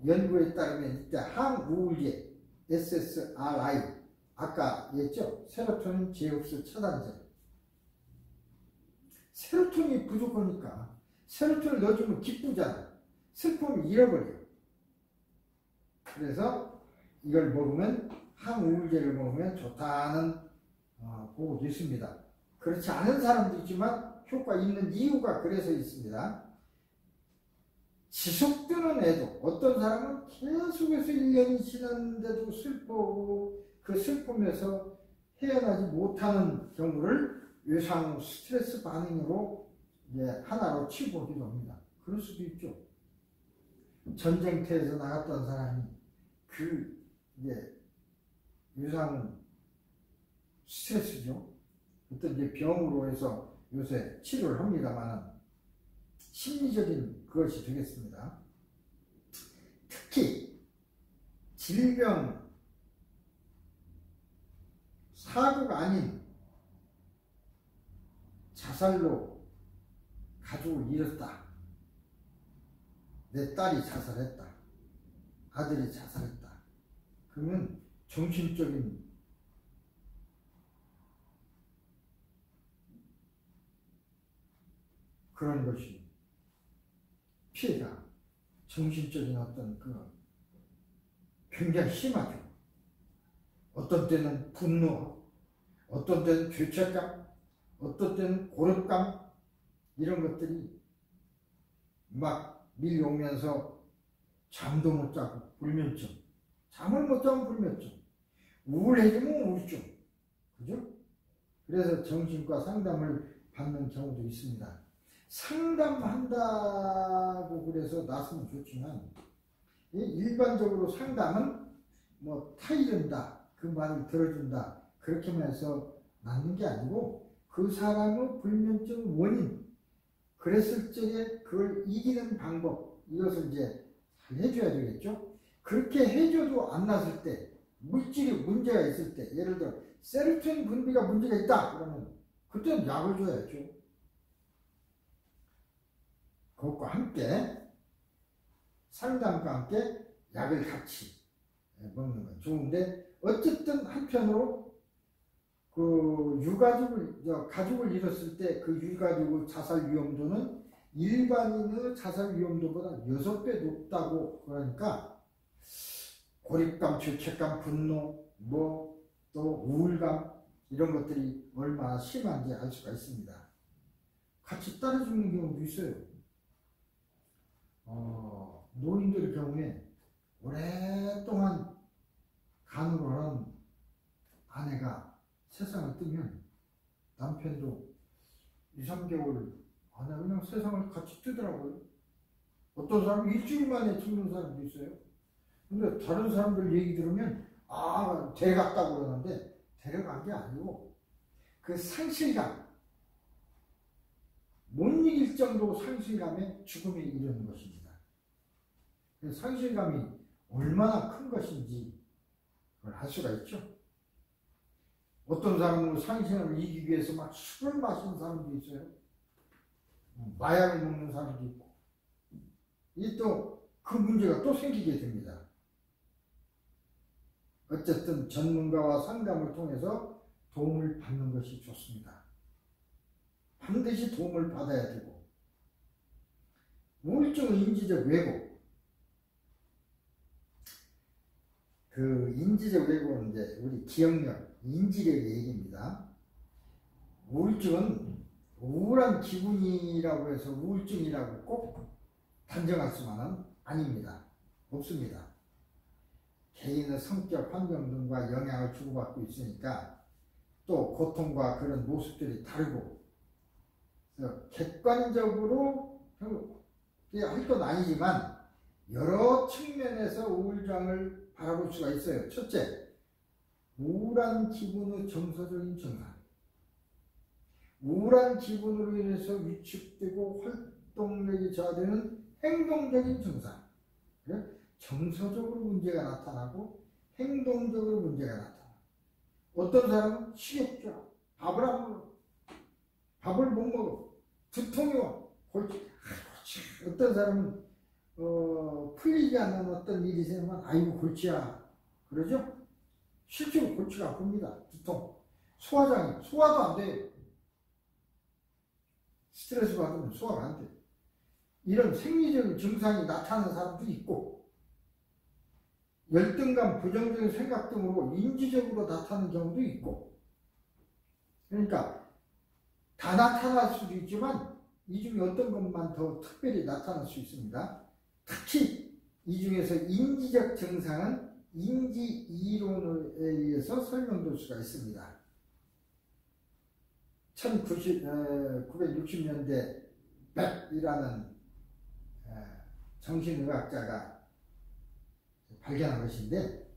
연구에 따르면 이때 항우울제 SSRI 아까 얘기했죠? 세로토닌 제흡수 차단제. 세로토닌이 부족하니까 세로토닌을 넣어주면 기쁘잖아. 슬픔을 잃어버려요. 그래서 이걸 먹으면 항우울제를 먹으면 좋다는 보고도 있습니다. 그렇지 않은 사람도 있지만 효과 있는 이유가 그래서 있습니다. 지속되는 애도 어떤 사람은 계속해서 1년이 지났는데도 슬퍼하고 그 슬픔에서 헤어나지 못하는 경우를 외상 스트레스 반응으로 하나로 치부하기도 합니다. 그럴 수도 있죠. 전쟁터에서 나갔던 사람이 외상 스트레스죠. 어떤 병으로 해서 요새 치료를 합니다만 심리적인 그것이 되겠습니다. 특히 질병, 사고가 아닌 자살로 가족을 잃었다. 내 딸이 자살했다. 아들이 자살했다. 그러면 정신적인 그런 것이 피해가 정신적인 어떤 굉장히 심하죠. 어떤 때는 분노, 어떤 때는 죄책감, 어떤 때는 고립감 이런 것들이 막 밀려오면서 잠도 못 자고 불면증, 잠을 못 자면 불면증, 우울해지면 우울증, 그죠? 그래서 정신과 상담을 받는 경우도 있습니다. 상담한다고 그래서 나서면 좋지만 일반적으로 상담은 타이른다, 그 말을 들어준다 그렇게만 해서 낫는 게 아니고 그 사람의 불면증 원인 그랬을 적에 그걸 이기는 방법 이것을 이제 잘 해줘야 되겠죠. 그렇게 해줘도 안 났을 때 물질이 문제가 있을 때 예를 들어 세로토닌 분비가 문제가 있다 그러면 그때는 약을 줘야죠. 그것과 함께 상담과 함께 약을 같이 먹는 건 좋은데, 어쨌든 한편으로 가족을 잃었을 때 그 유가족의 자살 위험도는 일반인의 자살 위험도보다 6배 높다고. 그러니까 고립감, 죄책감, 분노, 또 우울감, 이런 것들이 얼마나 심한지 알 수가 있습니다. 같이 따라 죽는 경우도 있어요. 노인들의 경우에 오랫동안 간호를 하는 아내가 세상을 뜨면 남편도 2, 3개월 안에 그냥 세상을 같이 뜨더라고요. 어떤 사람은 일주일 만에 죽는 사람도 있어요. 근데 다른 사람들 얘기 들으면 데려갔다고 그러는데, 데려간 게 아니고 그 상실감, 못 이길 정도 상실감에 죽음에 이르는 것입니다. 그 상실감이 얼마나 큰 것인지 그걸 알 수가 있죠. 어떤 사람은 상실감을 이기기 위해서 막 술을 마시는 사람도 있어요. 마약을 먹는 사람도 있고. 또 그 문제가 또 생기게 됩니다. 어쨌든 전문가와 상담을 통해서 도움을 받는 것이 좋습니다. 반드시 도움을 받아야 되고, 우울증 인지적 왜곡. 그 인지적 왜곡은 이제 우리 기억력, 인지력의 얘기입니다. 우울증은 우울한 기분이라고 해서 우울증이라고 꼭 단정할 수만은 아닙니다. 없습니다. 개인의 성격, 환경 등과 영향을 주고받고 있으니까 또 고통과 그런 모습들이 다르고, 객관적으로 할 건 아니지만 여러 측면에서 우울증을 바라볼 수가 있어요. 첫째, 우울한 기분의 정서적인 증상. 우울한 기분으로 인해서 위축되고 활동력이 저하되는 행동적인 증상. 정서적으로 문제가 나타나고 행동적으로 문제가 나타나. 어떤 사람은 식욕죠. 밥을 안 먹어. 밥을 못 먹어. 두통이 와. 골치. 어떤 사람은 풀리지 않는 어떤 일이 생기면 아이고 골치야. 그러죠? 실제로 골치가 아픕니다. 두통. 소화도 안 돼요. 스트레스 받으면 소화가 안 돼요. 이런 생리적인 증상이 나타나는 사람도 있고, 열등감, 부정적인 생각 등으로 인지적으로 나타나는 경우도 있고. 그러니까 다 나타날 수도 있지만 이 중에 어떤 것만 더 특별히 나타날 수 있습니다. 특히 이 중에서 인지적 증상은 인지 이론에 의해서 설명될 수가 있습니다. 1960년대 백이라는 정신의학자가 발견한 것인데,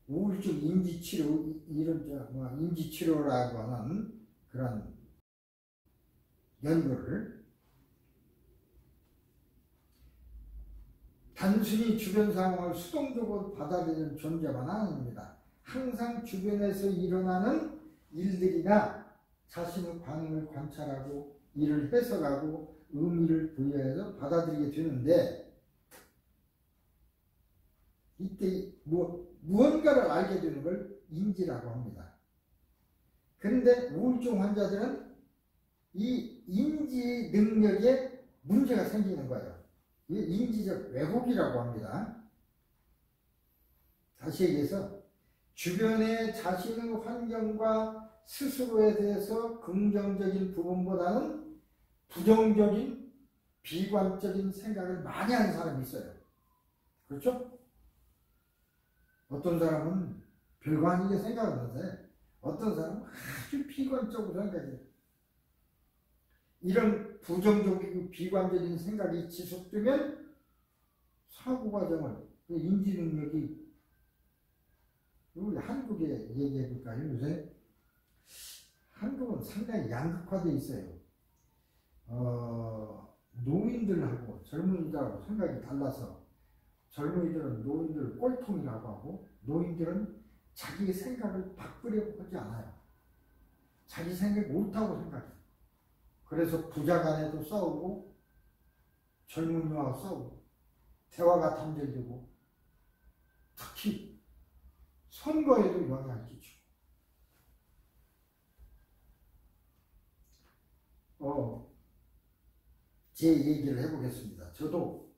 우울증 인지치료, 인지치료라고 하는 그런 연구를 단순히 주변 상황을 수동적으로 받아들이는 존재만 아닙니다. 항상 주변에서 일어나는 일들이나 자신의 반응을 관찰하고 이를 해석하고 의미를 부여해서 받아들이게 되는데, 이때 무언가를 알게 되는 걸 인지라고 합니다. 그런데 우울증 환자들은 이 인지 능력에 문제가 생기는 거예요. 이게 인지적 왜곡이라고 합니다. 다시 얘기해서 주변의 자신의 환경과 스스로에 대해서 긍정적인 부분보다는 부정적인 비관적인 생각을 많이 하는 사람이 있어요. 그렇죠? 어떤 사람은 별거 아니게 생각하는데 어떤 사람은 아주 비관적으로 생각해요. 이런 부정적이고 비관적인 생각이 지속되면 사고과정을, 인지 능력이, 우리 한국에 얘기해 볼까요? 요새 한국은 상당히 양극화되어 있어요. 노인들하고 젊은이들하고 생각이 달라서 젊은이들은 노인들을 꼴통이라고 하고, 노인들은 자기 생각을 바꾸려고 하지 않아요. 자기 생각 못하고 생각해요. 그래서 부자 간에도 싸우고 젊은이와 싸우고 대화가 단절되고 특히 선거에도 영향을 끼치고 제 얘기를 해보겠습니다. 저도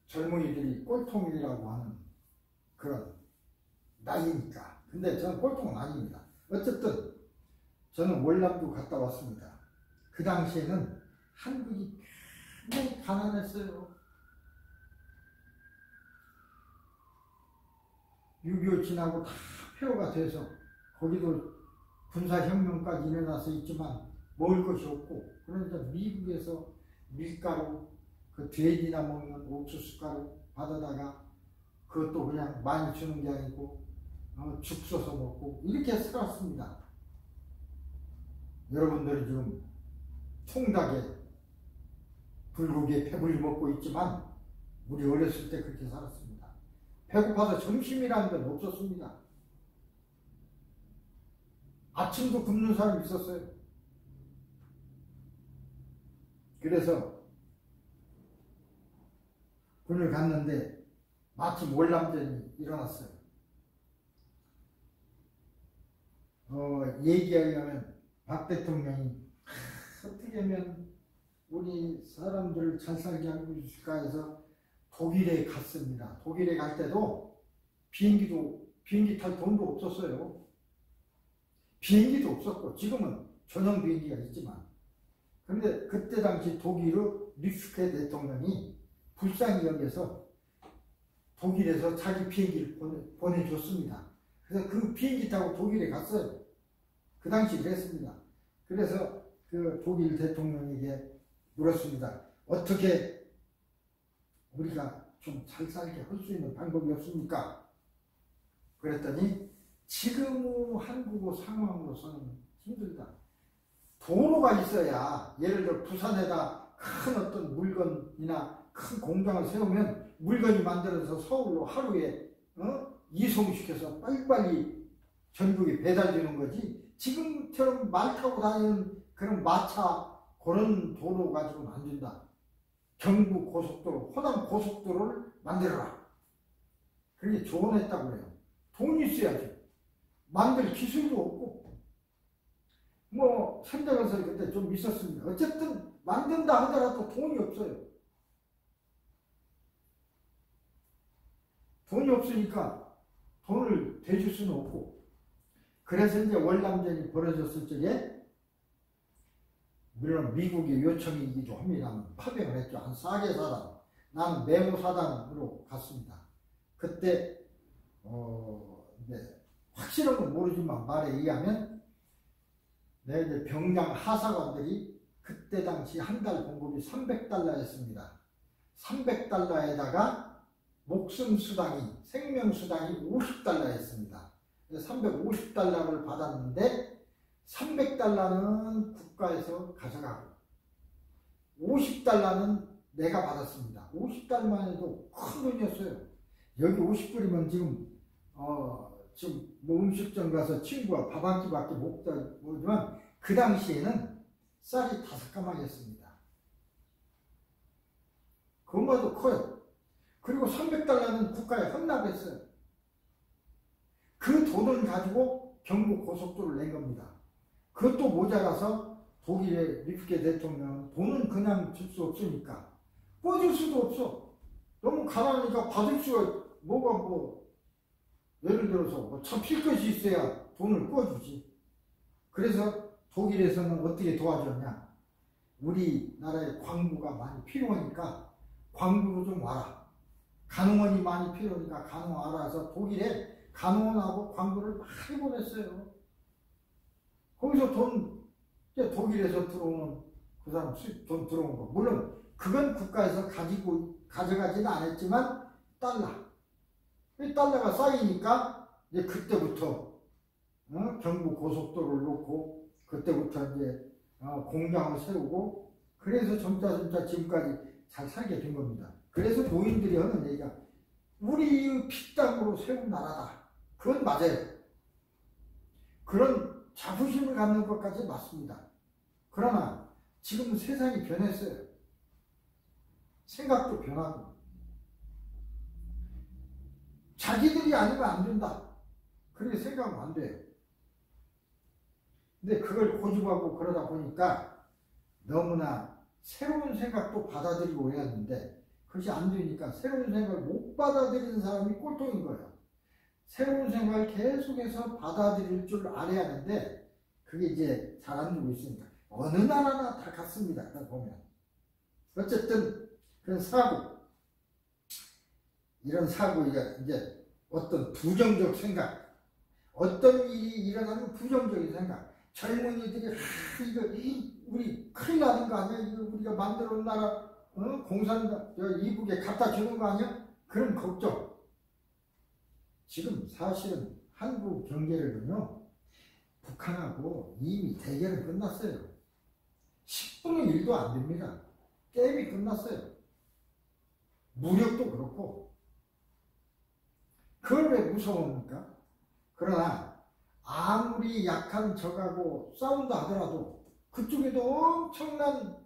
젊은이들이 꼴통이라고 하는 그런 나이니까. 근데 저는 꼴통은 아닙니다. 어쨌든 저는 월남도 갔다 왔습니다. 그 당시에는 한국이 굉장히 가난했어요. 6.25 지나고 다 폐허가 돼서 거기도 군사혁명까지 일어나서 있지만 먹을 것이 없고, 그러니까 미국에서 밀가루, 그 돼지나 먹는 옥수수가루 받아다가 그것도 그냥 많이 주는 게 아니고 죽 써서 먹고 이렇게 살았습니다. 여러분들이 지금 통닭에 불고기에 배불리 먹고 있지만 우리 어렸을 때 그렇게 살았습니다. 배고파서 점심이라는 건 없었습니다. 아침도 굶는 사람이 있었어요. 그래서 군을 갔는데 마침 월남전이 일어났어요. 얘기하려면 박 대통령이 어떻게 하면 우리 사람들을 잘 살게 하고 있을까 해서 독일에 갔습니다. 독일에 갈 때도 비행기 탈 돈도 없었어요. 비행기도 없었고, 지금은 전용 비행기가 있지만, 그런데 그때 당시 독일의 리프케 대통령이 불쌍히 여겨서 독일에서 자기 비행기를 보내줬습니다. 그래서 그 비행기 타고 독일에 갔어요. 그 당시 그랬습니다. 그래서 그 독일 대통령에게 물었습니다. 어떻게 우리가 좀 잘 살게 할 수 있는 방법이 없습니까? 그랬더니 지금 한국의 상황으로서는 힘들다. 도로가 있어야, 예를 들어 부산에다 큰 어떤 물건이나 큰 공장을 세우면 물건이 만들어서 서울로 하루에 이송시켜서 빨리빨리 전국에 배달되는 거지, 지금처럼 말 타고 다니는 그런 마차 그런 도로 가지고는 안 된다. 경부 고속도로, 호남 고속도로를 만들어라. 그게 조언했다고 해요. 돈이 있어야지. 만들 기술도 없고, 선대건설이 그때 좀 있었습니다. 어쨌든 만든다 하더라도 돈이 없어요. 돈이 없으니까 돈을 대줄 수는 없고, 그래서 이제 월남전이 벌어졌을 적에, 물론 미국의 요청이기도 합니다. 파병을 했죠. 한 4개 사단, 나는 메모 사단으로 갔습니다. 그때 확실한 건 모르지만 말에 의하면 이제 병장 하사관들이 그때 당시 한 달 공급이 $300였습니다. 300달러에다가 목숨수당이, 생명수당이 $50였습니다. 350달러를 받았는데 300달러는 국가에서 가져가고 50달러는 내가 받았습니다. 50달러만 해도 큰 돈이었어요. 여기 50불이면 지금 음식점 가서 친구가 밥 한 끼밖에 먹지만 그 당시에는 쌀이 5가마니였습니다. 그것마저 커요. 그리고 300달러는 국가에 헌납했어요. 그 돈을 가지고 경부 고속도로를 낸 겁니다. 그것도 모자라서 독일의 리프케 대통령은 돈은 그냥 줄 수 없으니까 꿔줄 수도 없어. 너무 가난하니까 받을 수가 예를 들어서 잡힐 것이 있어야 돈을 꿔주지. 그래서 독일에서는 어떻게 도와줬냐. 우리나라에 광부가 많이 필요하니까 광부로 좀 와라. 간호원이 많이 필요하니까 간호원 알아서 독일에 간호원하고 광부를 많이 보냈어요. 거기서 독일에서 들어오는 그 사람 돈 들어온 거. 물론 그건 국가에서 가져가지는 않았지만 이 달러가 쌓이니까 이제 그때부터 경부 고속도로를 놓고 그때부터 이제 공장을 세우고 그래서 점차 지금까지 잘 살게 된 겁니다. 그래서 노인들이 하는 얘기가 우리 피땀으로 세운 나라다. 그건 맞아요. 그런 자부심을 갖는 것까지 맞습니다. 그러나 지금은 세상이 변했어요. 생각도 변하고 자기들이 아니면 안 된다. 그렇게 생각하면 안 돼요. 근데 그걸 고집하고 그러다 보니까 너무나 새로운 생각도 받아들이고 해야 하는데 그것이 안 되니까 새로운 생각을 못 받아들이는 사람이 꼴통인 거예요. 새로운 생각을 계속해서 받아들일 줄 알아야 하는데 그게 이제 잘 안 되고 있으니까 어느 나라나 다 같습니다. 보면 어쨌든 그런 사고, 이런 사고가 이제 어떤 부정적 생각, 어떤 일이 일어나면 부정적인 생각, 젊은이들이 이거 우리 큰일 나는 거 아니야? 이거 우리가 만들어 온 나라 공산 이북에 갖다 주는 거 아니야? 그런 걱정. 지금 사실은 한국 경제를요 북한하고 이미 대결은 끝났어요. 10분의 1도 안 됩니다. 게임이 끝났어요. 무력도 그렇고. 그걸 왜 무서워합니까? 그러나 아무리 약한 적하고 싸운다 하더라도 그쪽에도 엄청난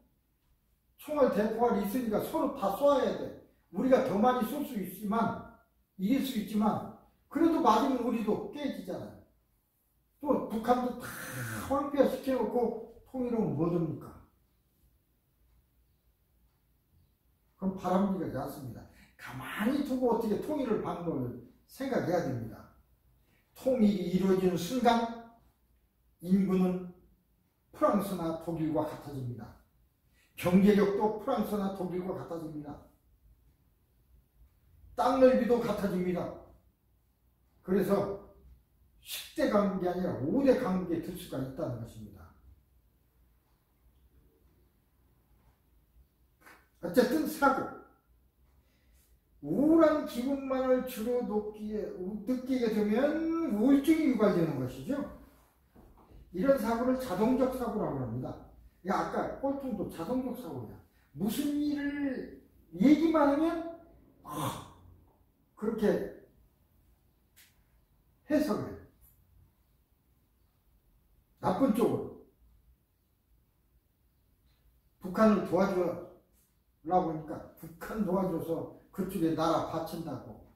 총알 대포알이 있으니까 서로 다 쏴야 돼. 우리가 더 많이 쏠 수 있지만 이길 수 있지만 그래도 맞으면 우리도 깨지잖아요. 또 북한도 다 황폐화 시켜놓고 통일하면 뭐 됩니까? 그럼 바람직하지 않습니다. 가만히 두고 어떻게 통일을 방법을 생각해야 됩니다. 통일이 이루어지는 순간 인구는 프랑스나 독일과 같아집니다. 경제력도 프랑스나 독일과 같아집니다. 땅 넓이도 같아집니다. 그래서 10대 강국이 아니라 5대 강국에 들 수가 있다는 것입니다. 어쨌든 사고, 우울한 기분만을 주로 느끼게 되면 우울증이 유발되는 것이죠. 이런 사고를 자동적 사고라고 합니다. 아까 꼴통도 자동적 사고야. 무슨 일을 얘기만 하면 그렇게 해석을 해요. 나쁜 쪽으로. 북한을 도와주라고 하니까 북한 도와줘서 그쪽에 나라 바친다고.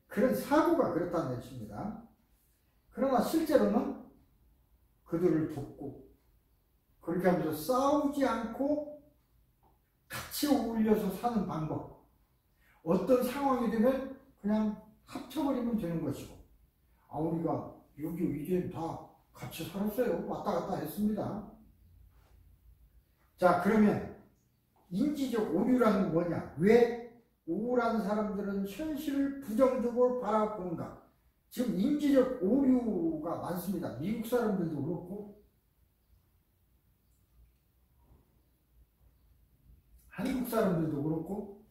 그런 사고가 그렇다는 것입니다. 그러나 실제로는 그들을 돕고 그렇게 하면서 싸우지 않고 같이 어울려서 사는 방법. 어떤 상황이 되면 그냥 합쳐버리면 되는 것이고, 우리가 여기 이제 다 같이 살았어요. 왔다 갔다 했습니다. 자, 그러면 인지적 오류라는 건 뭐냐? 왜 우울한 사람들은 현실을 부정적으로 바라보는가? 지금 인지적 오류가 많습니다. 미국 사람들도 그렇고 한국 사람들도 그렇고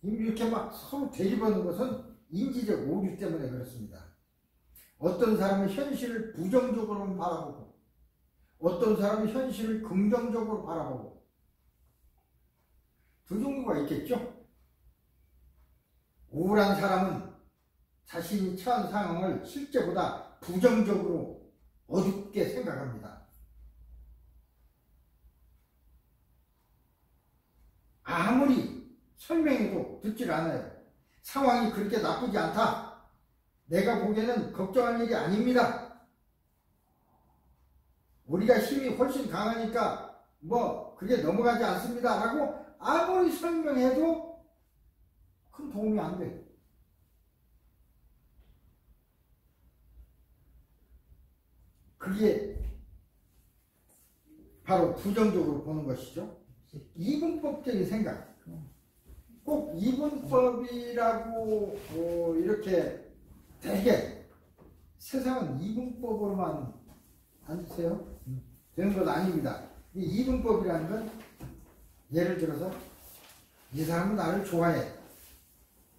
이렇게 막 서로 대립하는 것은 인지적 오류 때문에 그렇습니다. 어떤 사람은 현실을 부정적으로 바라보고 어떤 사람은 현실을 긍정적으로 바라보고 두 종류가 있겠죠. 우울한 사람은 자신이 처한 상황을 실제보다 부정적으로 어둡게 생각합니다. 아무리 설명해도 듣질 않아요. 상황이 그렇게 나쁘지 않다. 내가 보기에는 걱정할 일이 아닙니다. 우리가 힘이 훨씬 강하니까 그게 넘어가지 않습니다. 라고 아무리 설명해도 큰 도움이 안 돼요. 그게 바로 부정적으로 보는 것이죠. 이분법적인 생각. 꼭 이분법이라고 이렇게 되게 세상은 이분법으로만 앉으세요. 되는 것 아닙니다. 이 이분법이라는 건 예를 들어서 이 사람은 나를 좋아해.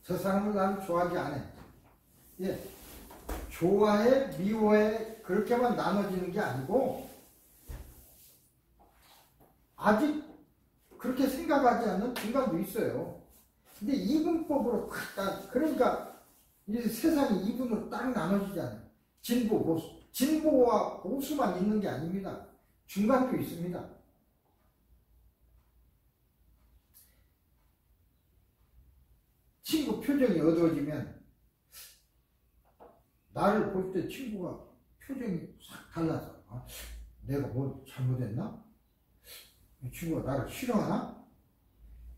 저 사람은 나를 좋아하지 않아. 좋아해, 미워해 그렇게만 나눠지는 게 아니고 아직 그렇게 생각하지 않는 중간도 있어요. 근데 이분법으로 딱 그러니까 이 세상이 이분으로 딱 나눠지잖아요. 진보, 보수. 진보와 보수만 있는 게 아닙니다. 중간도 있습니다. 표정이 어두워지면 나를 볼 때 친구가 표정이 싹 달라서 내가 뭐 잘못했나? 이 친구가 나를 싫어하나?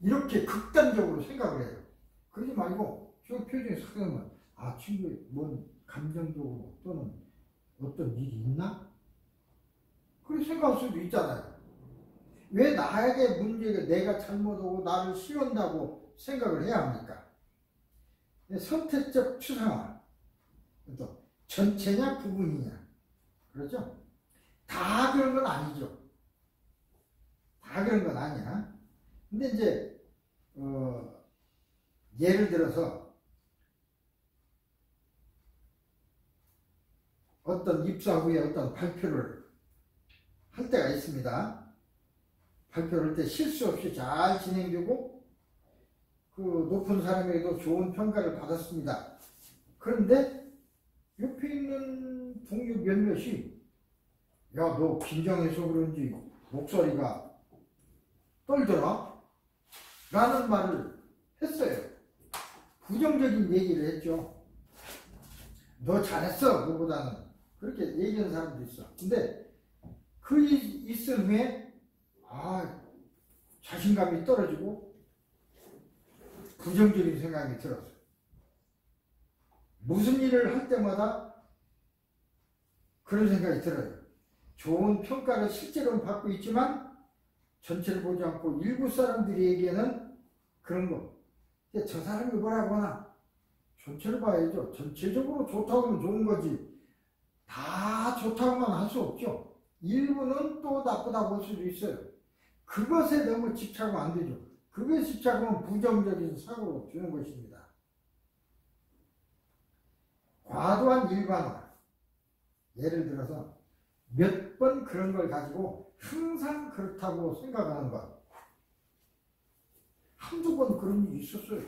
이렇게 극단적으로 생각을 해요. 그러지 말고 저 표정이 싹 달라면 친구의 뭔 감정적으로 또는 어떤 일이 있나? 그렇게 생각할 수도 있잖아요. 왜 나에게 문제가 내가 잘못하고 나를 싫어한다고 생각을 해야 합니까? 선택적 추상화. 또 전체냐 부분이냐. 그렇죠? 다 그런 건 아니죠. 다 그런 건 아니야. 근데 이제 예를 들어서 어떤 입사 후에 어떤 발표를 할 때가 있습니다. 발표를 할 때 실수 없이 잘 진행되고 그 높은 사람에게도 좋은 평가를 받았습니다. 그런데 옆에 있는 동료 몇몇이 야, 너 긴장해서 그런지 목소리가 떨더라? 라는 말을 했어요. 부정적인 얘기를 했죠. 너 잘했어, 그보다는. 그렇게 얘기하는 사람도 있어. 근데 그 있은 후에 자신감이 떨어지고 부정적인 생각이 들었어요. 무슨 일을 할 때마다 그런 생각이 들어요. 좋은 평가를 실제로는 받고 있지만 전체를 보지 않고 일부 사람들에게는 그런 거. 저 사람이 뭐라고 하나? 전체를 봐야죠. 전체적으로 좋다고 하면 좋은 거지. 다 좋다고만 할 수 없죠. 일부는 또 나쁘다고 할 수도 있어요. 그것에 너무 집착하면 안 되죠. 그것에 집착하면 부정적인 사고로 주는 것입니다. 과도한 일반화. 예를 들어서 몇 번 그런 걸 가지고 항상 그렇다고 생각하는 것. 한두 번 그런 일이 있었어요.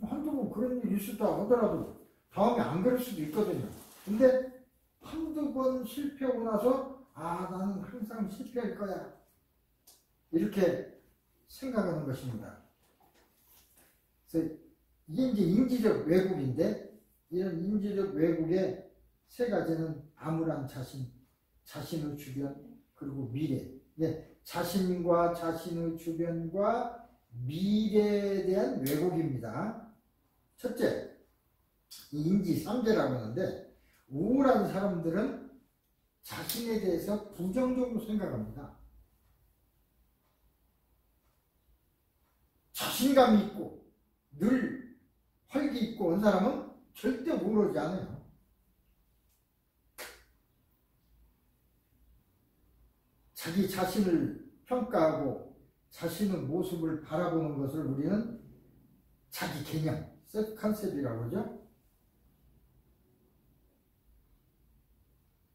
한두 번 그런 일이 있었다 하더라도 다음에 안 그럴 수도 있거든요. 근데 한두 번 실패하고 나서 나는 항상 실패할 거야. 이렇게 생각하는 것입니다. 그래서 이게 이제 인지적 왜곡인데 이런 인지적 왜곡의 세 가지는 암울한 자신, 자신의 주변, 그리고 미래. 자신과 자신의 주변과 미래에 대한 왜곡입니다. 첫째, 인지 3제라고 하는데 우울한 사람들은 자신에 대해서 부정적으로 생각합니다. 자신감이 있고 늘 활기 있고 온 사람은 절대 우울하지 않아요. 자기 자신을 평가하고 자신의 모습을 바라보는 것을 우리는 자기 개념, 셀프 컨셉이라고 그러죠.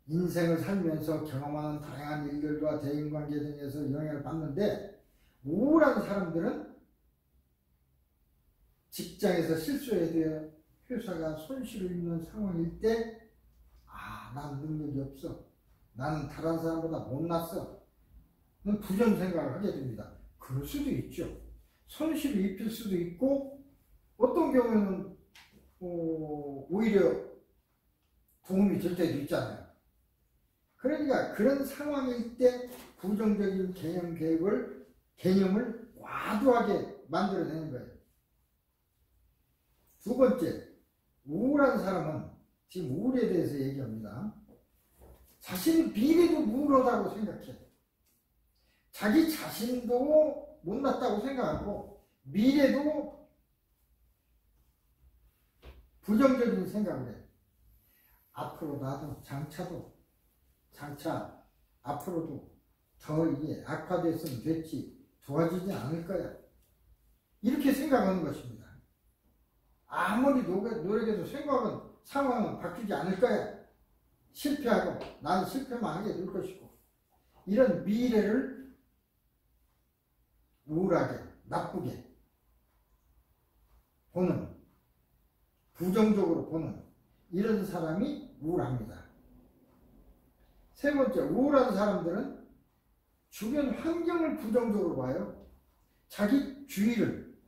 인생을 살면서 경험하는 다양한 일들과 대인관계 등에서 영향을 받는데 우울한 사람들은 직장에서 실수해야 돼요. 회사가 손실을 입는 상황일 때 난 능력이 없어. 나는 다른 사람보다 못났어. 부정 생각을 하게 됩니다. 그럴 수도 있죠. 손실을 입힐 수도 있고 어떤 경우에는 오히려 도움이 될 때도 있잖아요. 그러니까 그런 상황일 때 부정적인 개념을 과도하게 만들어내는 거예요. 두 번째, 우울한 사람은 지금 우울에 대해서 얘기합니다. 자신의 미래도 우울하다고 생각해. 자기 자신도 못났다고 생각하고 미래도 부정적인 생각을 해. 앞으로 나도 장차 앞으로도 더 이게 악화됐으면 됐지 도와주지 않을 거야. 이렇게 생각하는 것입니다. 아무리 노력해도 상황은 바뀌지 않을 거야. 실패하고 나는 실패만 하게 될 것이고 이런 미래를 우울하게 나쁘게 보는 부정적으로 보는 이런 사람이 우울합니다. 세 번째, 우울한 사람들은 주변 환경을 부정적으로 봐요. 자기 주위를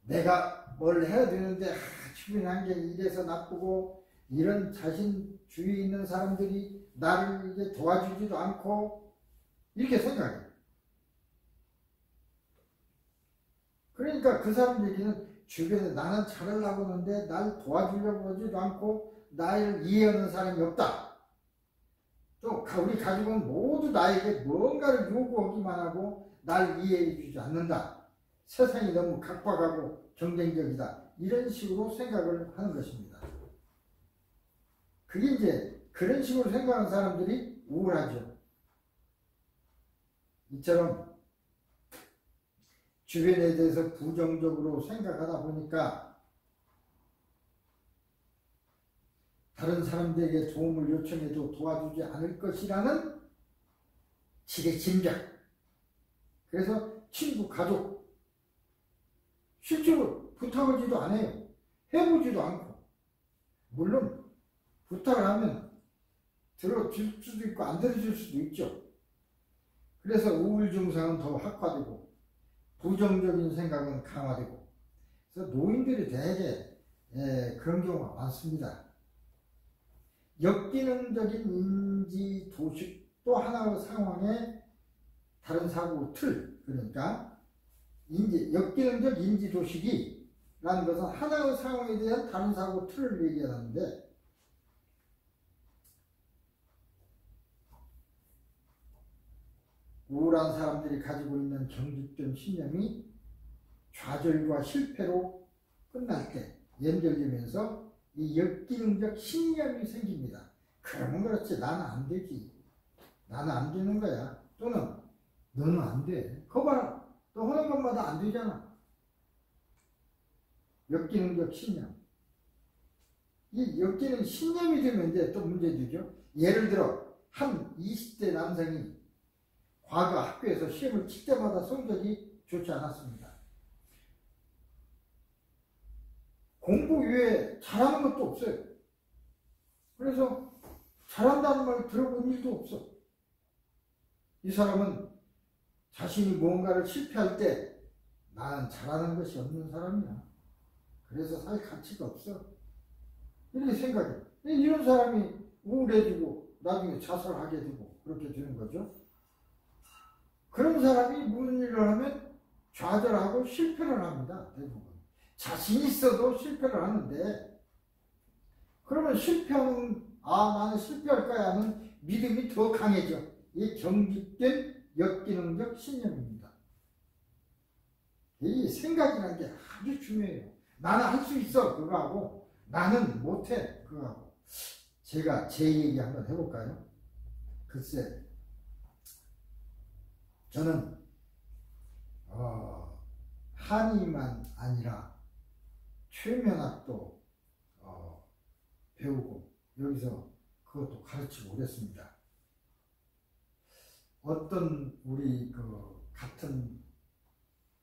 내가 뭘 해야 되는데 주변 환경이 이래서 나쁘고 이런 자신 주위에 있는 사람들이 나를 이제 도와주지도 않고 이렇게 생각해. 그러니까 그 사람 얘기는 주변에 나는 잘하려고 하는데 날 도와주려고 하지도 않고 나를 이해하는 사람이 없다. 또 우리 가족은 모두 나에게 뭔가를 요구하기만 하고 날 이해해 주지 않는다. 세상이 너무 각박하고 경쟁적이다. 이런 식으로 생각을 하는 것입니다. 그게 이제 그런 식으로 생각하는 사람들이 우울하죠. 이처럼 주변에 대해서 부정적으로 생각하다 보니까 다른 사람들에게 도움을 요청해도 도와주지 않을 것이라는 지레짐작. 그래서 친구, 가족 실제로 부탁하지도 않아요. 해보지도 않고. 물론 부탁을 하면 들어줄 수도 있고 안 들어줄 수도 있죠. 그래서 우울 증상은 더 악화되고 부정적인 생각은 강화되고, 그래서 노인들이 대개 그런 경우가 많습니다. 역기능적인 인지 도식 또 하나의 상황의 다른 사고 틀, 그러니까 역기능적 인지 도식이라는 것은 하나의 상황에 대한 다른 사고 틀을 얘기하는데, 우울한 사람들이 가지고 있는 경직된 신념이 좌절과 실패로 끝날 때 연결되면서 이 역기능적 신념이 생깁니다. 그러면 그렇지, 나는 안 되지, 나는 안 되는 거야, 또는 너는 안 돼, 거 봐라, 또 하는 것마다 안 되잖아. 역기능적 신념. 이 역기능 신념이 되면 이제 또 문제되죠. 예를 들어 한 20대 남성이 과거 학교에서 시험을 칠 때마다 성적이 좋지 않았습니다. 공부 외에 잘하는 것도 없어요. 그래서 잘한다는 말 들어본 일도 없어. 이 사람은 자신이 무언가를 실패할 때 나는 잘하는 것이 없는 사람이야, 그래서 살 가치가 없어, 이렇게 생각해. 이런 사람이 우울해지고 나중에 자살하게 되고 그렇게 되는 거죠. 그런 사람이 무슨 일을 하면 좌절하고 실패를 합니다. 대부분 자신 있어도 실패를 하는데, 그러면 실패하는, 나는 실패할 거야 하는 믿음이 더 강해져. 이 경직된 역기능적 신념입니다. 이 생각이라는 게 아주 중요해요. 나는 할 수 있어, 그거하고 나는 못해, 그거하고. 제가 제 얘기 한번 해볼까요? 글쎄, 저는 한의만 아니라 최면학도 배우고 여기서 그것도 가르치고 그랬습니다. 어떤 우리 같은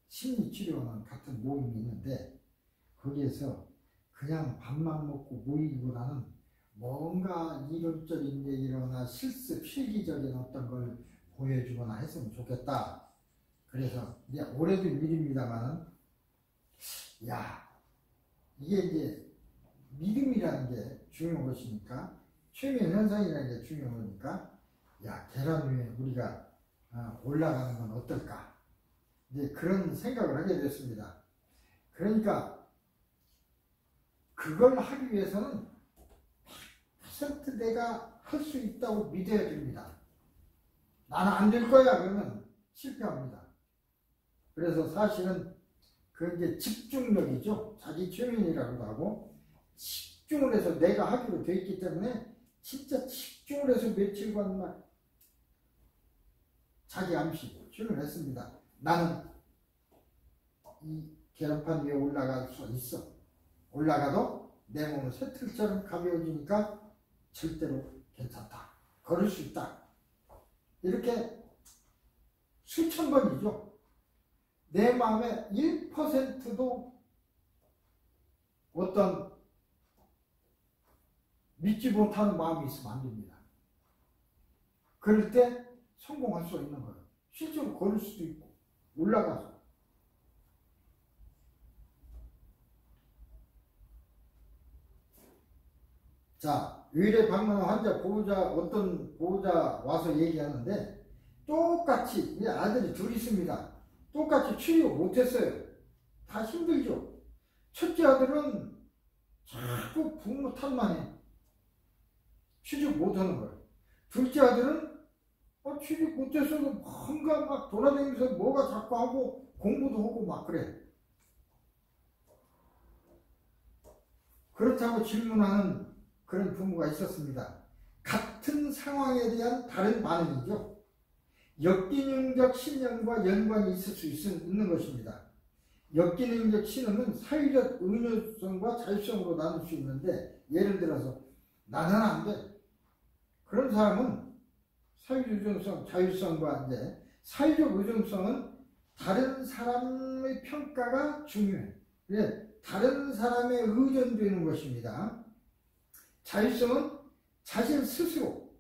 심리치료하는 같은 모임이 있는데, 거기에서 그냥 밥만 먹고 모이기보다는 뭔가 이론적인 얘기로나 실습, 실기적인 어떤 걸 보여주거나 했으면 좋겠다. 그래서 이제 오래된 일입니다만은, 이게 이제 믿음이라는 게 중요한 것이니까, 최면 현상이라는 게 중요한 거니까, 계란 위에 우리가 올라가는 건 어떨까? 이제 그런 생각을 하게 됐습니다. 그러니까 그걸 하기 위해서는 100% 내가 할 수 있다고 믿어야 됩니다. 나는 안 될 거야 그러면 실패합니다. 그래서 사실은 그게 집중력이죠. 자기 최면이라고도 하고, 집중을 해서 내가 하기로 되어 있기 때문에 진짜 집중을 해서 며칠간 자기 암시를 했습니다. 나는 이 계란판 위에 올라갈 수 있어. 올라가도 내 몸은 쇠틀처럼 가벼워지니까 절대로 괜찮다. 걸을 수 있다. 이렇게 수천 번이죠. 내 마음에 1%도 어떤 믿지 못하는 마음이 있으면 안 됩니다. 그럴 때 성공할 수 있는 거예요. 실제로 걸을 수도 있고 올라가서. 자, 의뢰 방문한 환자 어떤 보호자 와서 얘기하는데 똑같이 이 아들이 둘 있습니다. 똑같이 치료 못했어요. 다 힘들죠. 첫째 아들은 자꾸 부모 탓만 해. 취직 못하는 거예요. 둘째 아들은 취직 못해서도 뭔가 막 돌아다니면서 뭐가 자꾸 하고 공부도 하고 막 그래. 그렇다고 질문하는 그런 부모가 있었습니다. 같은 상황에 대한 다른 반응이죠. 역기능적 신념과 연관이 있을 수 있는 것입니다. 역기능적 신념은 사회적 의존성과 자율성으로 나눌 수 있는데, 예를 들어서 나는 안 돼. 그런 사람은 사회적 의존성, 자율성과 이제 사회적 의존성은 다른 사람의 평가가 중요해. 다른 사람에 의존되는 것입니다. 자율성은 자신 스스로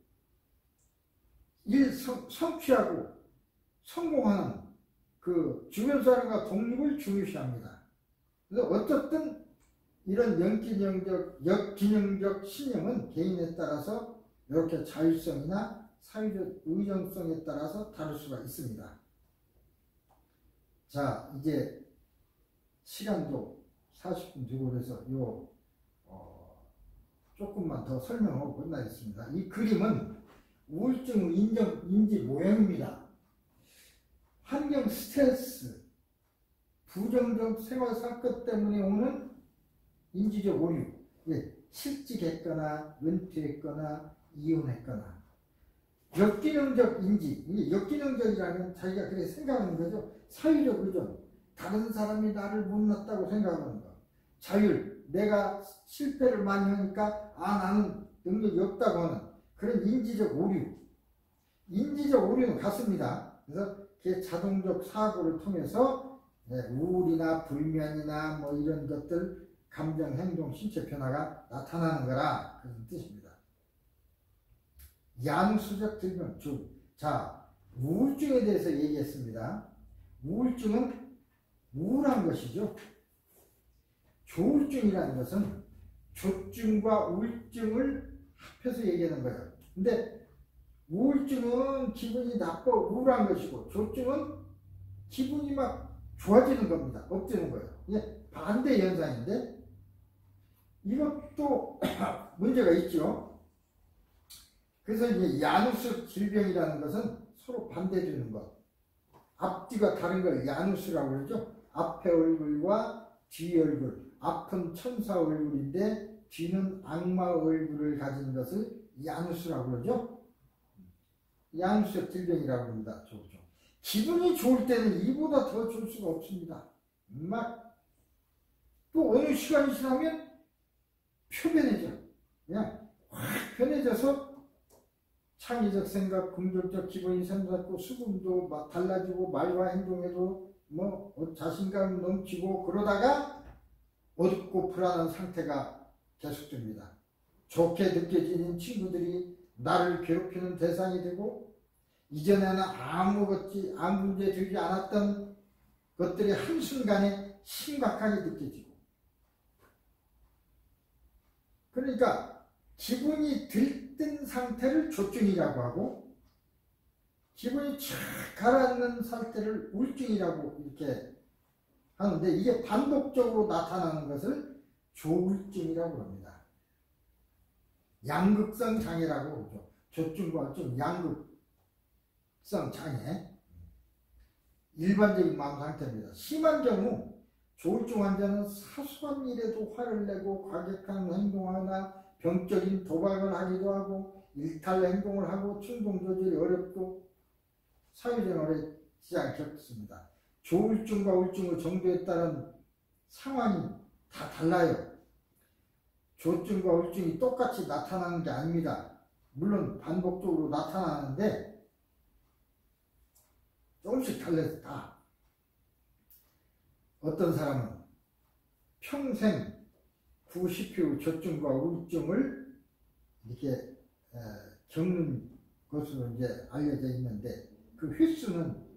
일 성취하고 성공하는 그 주변 사람과 독립을 중요시합니다. 그래서 어쨌든 이런 역기능적 신념은 개인에 따라서 이렇게 자율성이나 사회적 의존성에 따라서 다를 수가 있습니다. 자, 이제 시간도 40분 되고 그래서 조금만 더 설명하고 끝나겠습니다. 이 그림은 우울증 인지 모형입니다. 환경 스트레스, 부정적 생활 상태 때문에 오는 인지적 오류, 실직했거나 은퇴했거나 이혼했거나. 역기능적 인지, 역기능적이라면 자기가 그렇게 생각하는 거죠. 사회적 의존, 다른 사람이 나를 못났다고 생각하는 거. 자율, 내가 실패를 많이 하니까 나는 능력이 없다고 하는 그런 인지적 오류. 인지적 오류는 같습니다. 그래서 그게 자동적 사고를 통해서 우울이나 불면이나 뭐 이런 것들, 감정, 행동, 신체 변화가 나타나는 거라 그런 뜻입니다. 양수적 질병. 자, 우울증에 대해서 얘기했습니다. 우울증은 우울한 것이죠. 조울증이라는 것은 조증과 우울증을 합해서 얘기하는 거예요. 근데 우울증은 기분이 나빠 우울한 것이고, 조증은 기분이 막 좋아지는 겁니다. 없어지는 거예요. 이게 반대 현상인데 이것도 문제가 있죠. 그래서 이제 야누스 질병이라는 것은 서로 반대되는 것. 앞뒤가 다른 걸 야누스라고 그러죠. 앞에 얼굴과 뒤 얼굴. 앞은 천사 얼굴인데 뒤는 악마 얼굴을 가진 것을 야누스라고 그러죠. 야누스적 질병이라고 합니다. 기분이 좋을 때는 이보다 더 좋을 수가 없습니다. 또 어느 시간이 지나면 표변해져. 그냥 확 변해져서 창의적 생각, 긍정적 기분이 생겼고, 수금도 막 달라지고, 말과 행동에도 자신감 넘치고, 그러다가 어둡고 불안한 상태가 계속됩니다. 좋게 느껴지는 친구들이 나를 괴롭히는 대상이 되고, 이전에는 아무 문제 들지 않았던 것들이 한순간에 심각하게 느껴지고. 그러니까 기분이 들뜬 상태를 조증이라고 하고, 기분이 쫙 가라앉는 상태를 우울증이라고 이렇게 하는데, 이게 반복적으로 나타나는 것을 조울증이라고 합니다. 양극성 장애라고 그러죠. 조증과 우울증, 양극성 장애. 일반적인 마음 상태입니다. 심한 경우 조울증 환자는 사소한 일에도 화를 내고 과격한 행동하거나 병적인 도박을 하기도 하고, 일탈 행동을 하고, 충동 조절이 어렵고 사회생활에 지장을 겪습니다. 조울증과 우울증의 정도에 따른 상황이 다 달라요. 조증과 우울증이 똑같이 나타나는 게 아닙니다. 물론 반복적으로 나타나는데 조금씩 달라서 다. 어떤 사람은 평생 90회 조증과 우울증을 이렇게 겪는 것으로 이제 알려져 있는데, 그 횟수는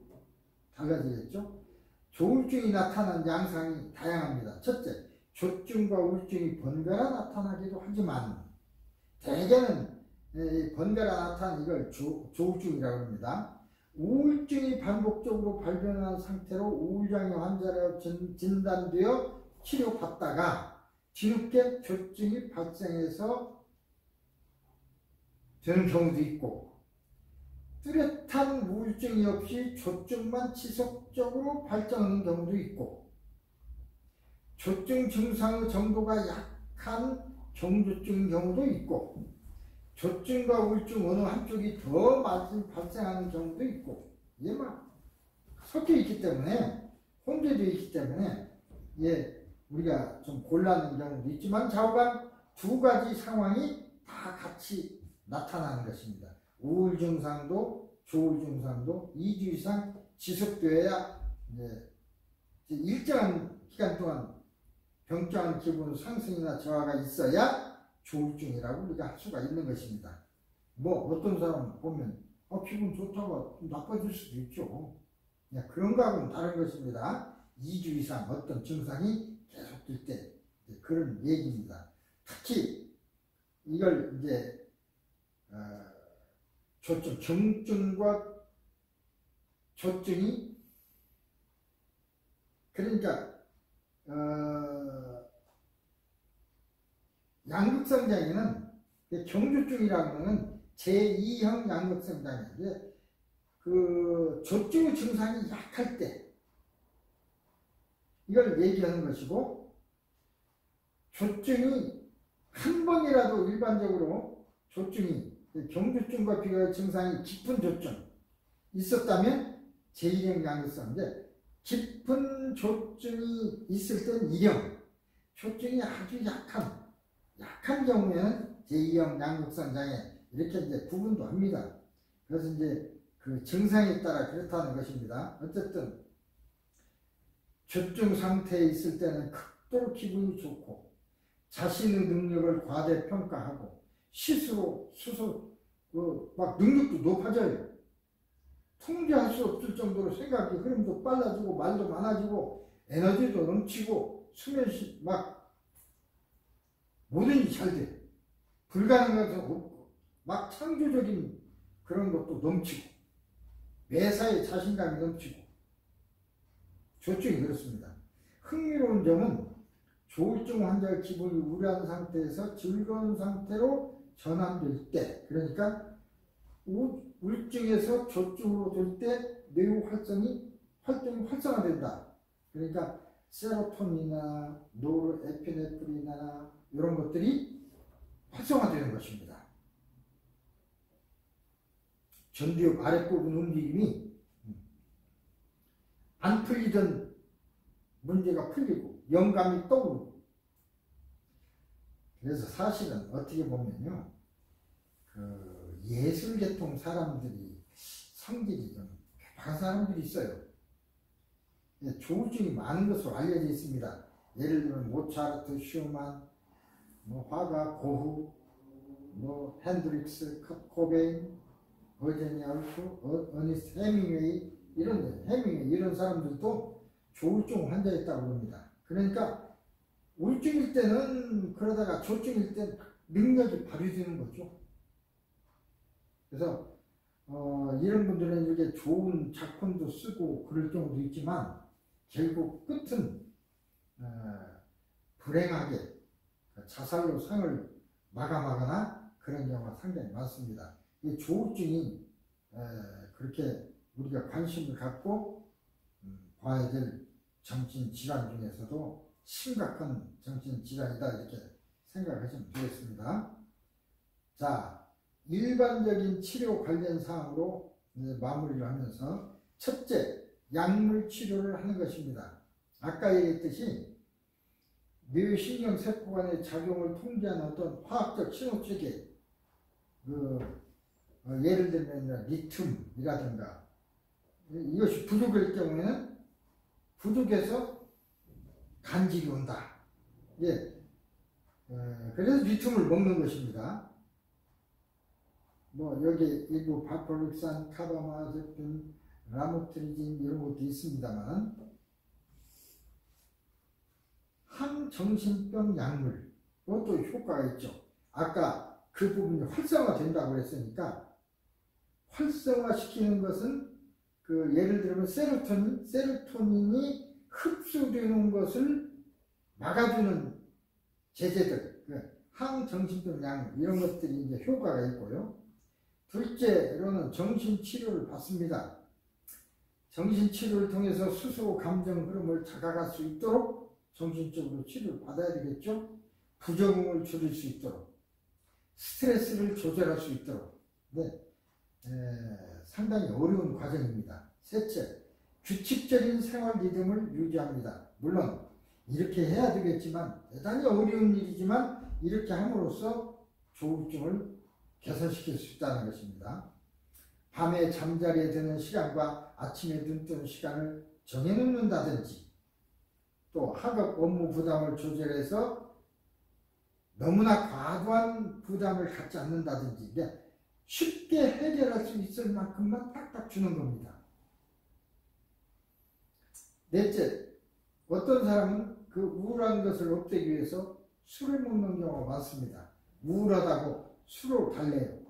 달라지겠죠. 조울증이 나타난 양상이 다양합니다. 첫째, 조증과 우울증이 번갈아 나타나기도 하지만 대개는 번갈아 나타난 이걸 조울증이라고 합니다. 우울증이 반복적으로 발병한 상태로 우울장애 환자로 진단되어 치료받다가 뒤늦게 조증이 발생해서 되는 경우도 있고, 뚜렷한 우울증이 없이 조증만 지속적으로 발생하는 경우도 있고, 조증 증상의 정도가 약한 경조증인 경우도 있고, 조증과 우울증 어느 한쪽이 더 많이 발생하는 경우도 있고, 이게 막 섞여 있기 때문에, 혼재되어 있기 때문에, 우리가 좀 곤란한 경우도 있지만 좌우간 두 가지 상황이 다 같이 나타나는 것입니다. 우울 증상도 조울 증상도 2주 이상 지속되어야 일정한 기간 동안 병적인 기분 상승이나 저하가 있어야 조울증이라고 우리가 할 수가 있는 것입니다. 뭐 어떤 사람 보면 기분 좋다가 나빠질 수도 있죠. 그런 거하고는 다른 것입니다. 2주 이상 어떤 증상이 계속될 때 그런 얘기입니다. 특히 이걸 이제 조증, 경증과 조증이 그러니까 양극성 장애는 경조증이라는 것은 제2형 양극성 장애인데 그 조증의 증상이 약할 때 이걸 얘기하는 것이고, 조증이 한 번이라도 일반적으로 조증이 경조증과 비교해 증상이 깊은 조증 있었다면 제2형 양극성인데, 깊은 조증이 있을 땐 1형, 조증이 아주 약한 경우에는 제2형 양극성 장애 이렇게 이제 구분도 합니다. 그래서 이제 그 증상에 따라 그렇다는 것입니다. 어쨌든 조증 상태에 있을 때는 극도로 기분이 좋고 자신의 능력을 과대평가하고 스스로 막 능력도 높아져요. 통제할 수 없을 정도로 생각이 흐름도 빨라지고 말도 많아지고 에너지도 넘치고 수면시 막 모든 일이 잘 돼. 불가능한 것도 없고 막 창조적인 그런 것도 넘치고 매사에 자신감이 넘치고 조증이 그렇습니다. 흥미로운 점은 조울증 환자의 기분이 우울한 상태에서 즐거운 상태로 전환될 때, 그러니까 우울증에서 조증으로 될 때 뇌의 활동이 활성화된다. 그러니까 세로토닌이나 노르에피네프린이나 이런 것들이 활성화되는 것입니다. 전두엽 아랫부분 움직임이 안 풀리던 문제가 풀리고 영감이 떠오르고, 그래서 사실은 어떻게 보면요, 그 예술계통 사람들이 성질이 좀 개박한 사람들이 있어요. 조울증이 많은 것으로 알려져 있습니다. 예를 들면 모차르트, 슈만, 화가 고흐, 핸드릭스, 코베인, 버지니아 울프, 어니스트 헤밍웨이 이런 사람들도 조울증 환자였다고 합니다. 그러니까 우울증일 때는 그러다가 조증일 때 능력이 발휘되는 거죠. 그래서 이런 분들은 이렇게 좋은 작품도 쓰고 그럴 경우도 있지만 결국 끝은 불행하게 자살로 생을 마감하거나 그런 경우가 상당히 많습니다. 이 조울증이 그렇게 우리가 관심을 갖고 봐야 될 정신질환 중에서도 심각한 정신질환이다 이렇게 생각하시면 되겠습니다. 자, 일반적인 치료 관련 사항으로 마무리를 하면서 첫째, 약물 치료를 하는 것입니다. 아까 얘기했듯이 뇌신경 세포간의 작용을 통제하는 어떤 화학적 신호체계, 예를 들면 리튬이라든가 이것이 부족할 경우에는 부족해서 간질이 온다. 그래서 리튬을 먹는 것입니다. 여기 일부 바포릭산, 카바마제핀, 라모트리진 이런 것도 있습니다만 항정신병 약물 그것도 효과가 있죠. 아까 그 부분이 활성화된다고 그랬으니까 활성화시키는 것은 그 예를 들면 세로토닌이 흡수되는 것을 막아주는 제제들, 항정신성 약 이런 것들이 이제 효과가 있고요. 둘째로는 정신치료를 받습니다. 정신치료를 통해서 스스로 감정 흐름을 자각할 수 있도록 정신적으로 치료를 받아야 되겠죠. 부정을 줄일 수 있도록, 스트레스를 조절할 수 있도록. 네. 상당히 어려운 과정입니다. 셋째, 규칙적인 생활 리듬을 유지합니다. 물론 이렇게 해야 되겠지만 대단히 어려운 일이지만 이렇게 함으로써 조울증을 개선시킬 수 있다는 것입니다. 밤에 잠자리에 드는 시간과 아침에 눈 뜨는 시간을 정해놓는다든지, 또 학업 업무 부담을 조절해서 너무나 과도한 부담을 갖지 않는다든지, 쉽게 해결할 수 있을 만큼만 딱딱 주는 겁니다. 넷째, 어떤 사람은 그 우울한 것을 없애기 위해서 술을 먹는 경우가 많습니다. 우울하다고 술을 달래요.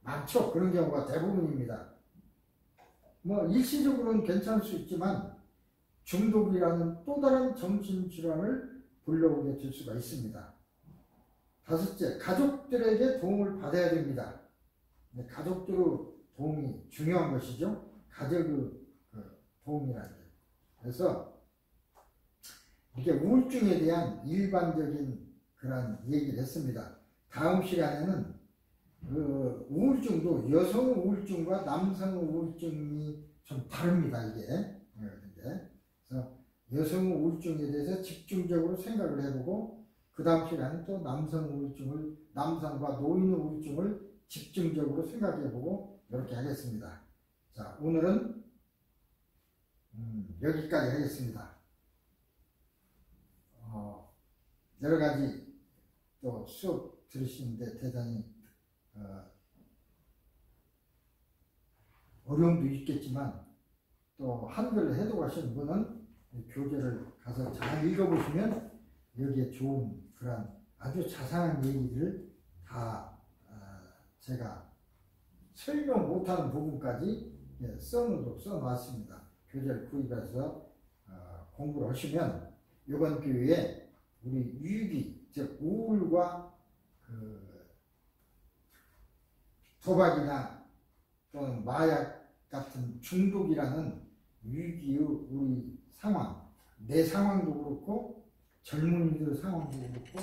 많죠. 그런 경우가 대부분입니다. 뭐 일시적으로는 괜찮을 수 있지만 중독이라는 또 다른 정신질환을 불러오게 될 수가 있습니다. 다섯째, 가족들에게 도움을 받아야 됩니다. 가족들의 도움이 중요한 것이죠. 가족의 도움이라는 게. 그래서 이게 우울증에 대한 일반적인 그런 얘기를 했습니다. 다음 시간에는 그 우울증도 여성 우울증과 남성 우울증이 좀 다릅니다. 이게. 그래서 여성 우울증에 대해서 집중적으로 생각을 해보고, 그 다음 시간에 또 남성과 노인 우울증을 집중적으로 생각해보고 이렇게 하겠습니다. 자, 오늘은 여기까지 하겠습니다. 여러 가지 또 수업 들으시는데 대단히 어려움도 있겠지만, 또 한글을 해독하시는 분은 교재를 가서 잘 읽어보시면 여기에 좋은 그런 아주 자세한 얘기를 다 제가 설명 못하는 부분까지 써놨습니다. 교재를 구입해서 공부를 하시면 이번 기회에 우리 위기, 즉 우울과 도박이나 또는 마약 같은 중독이라는 위기의 우리 상황, 내 상황도 그렇고 젊은이들 상황도 그렇고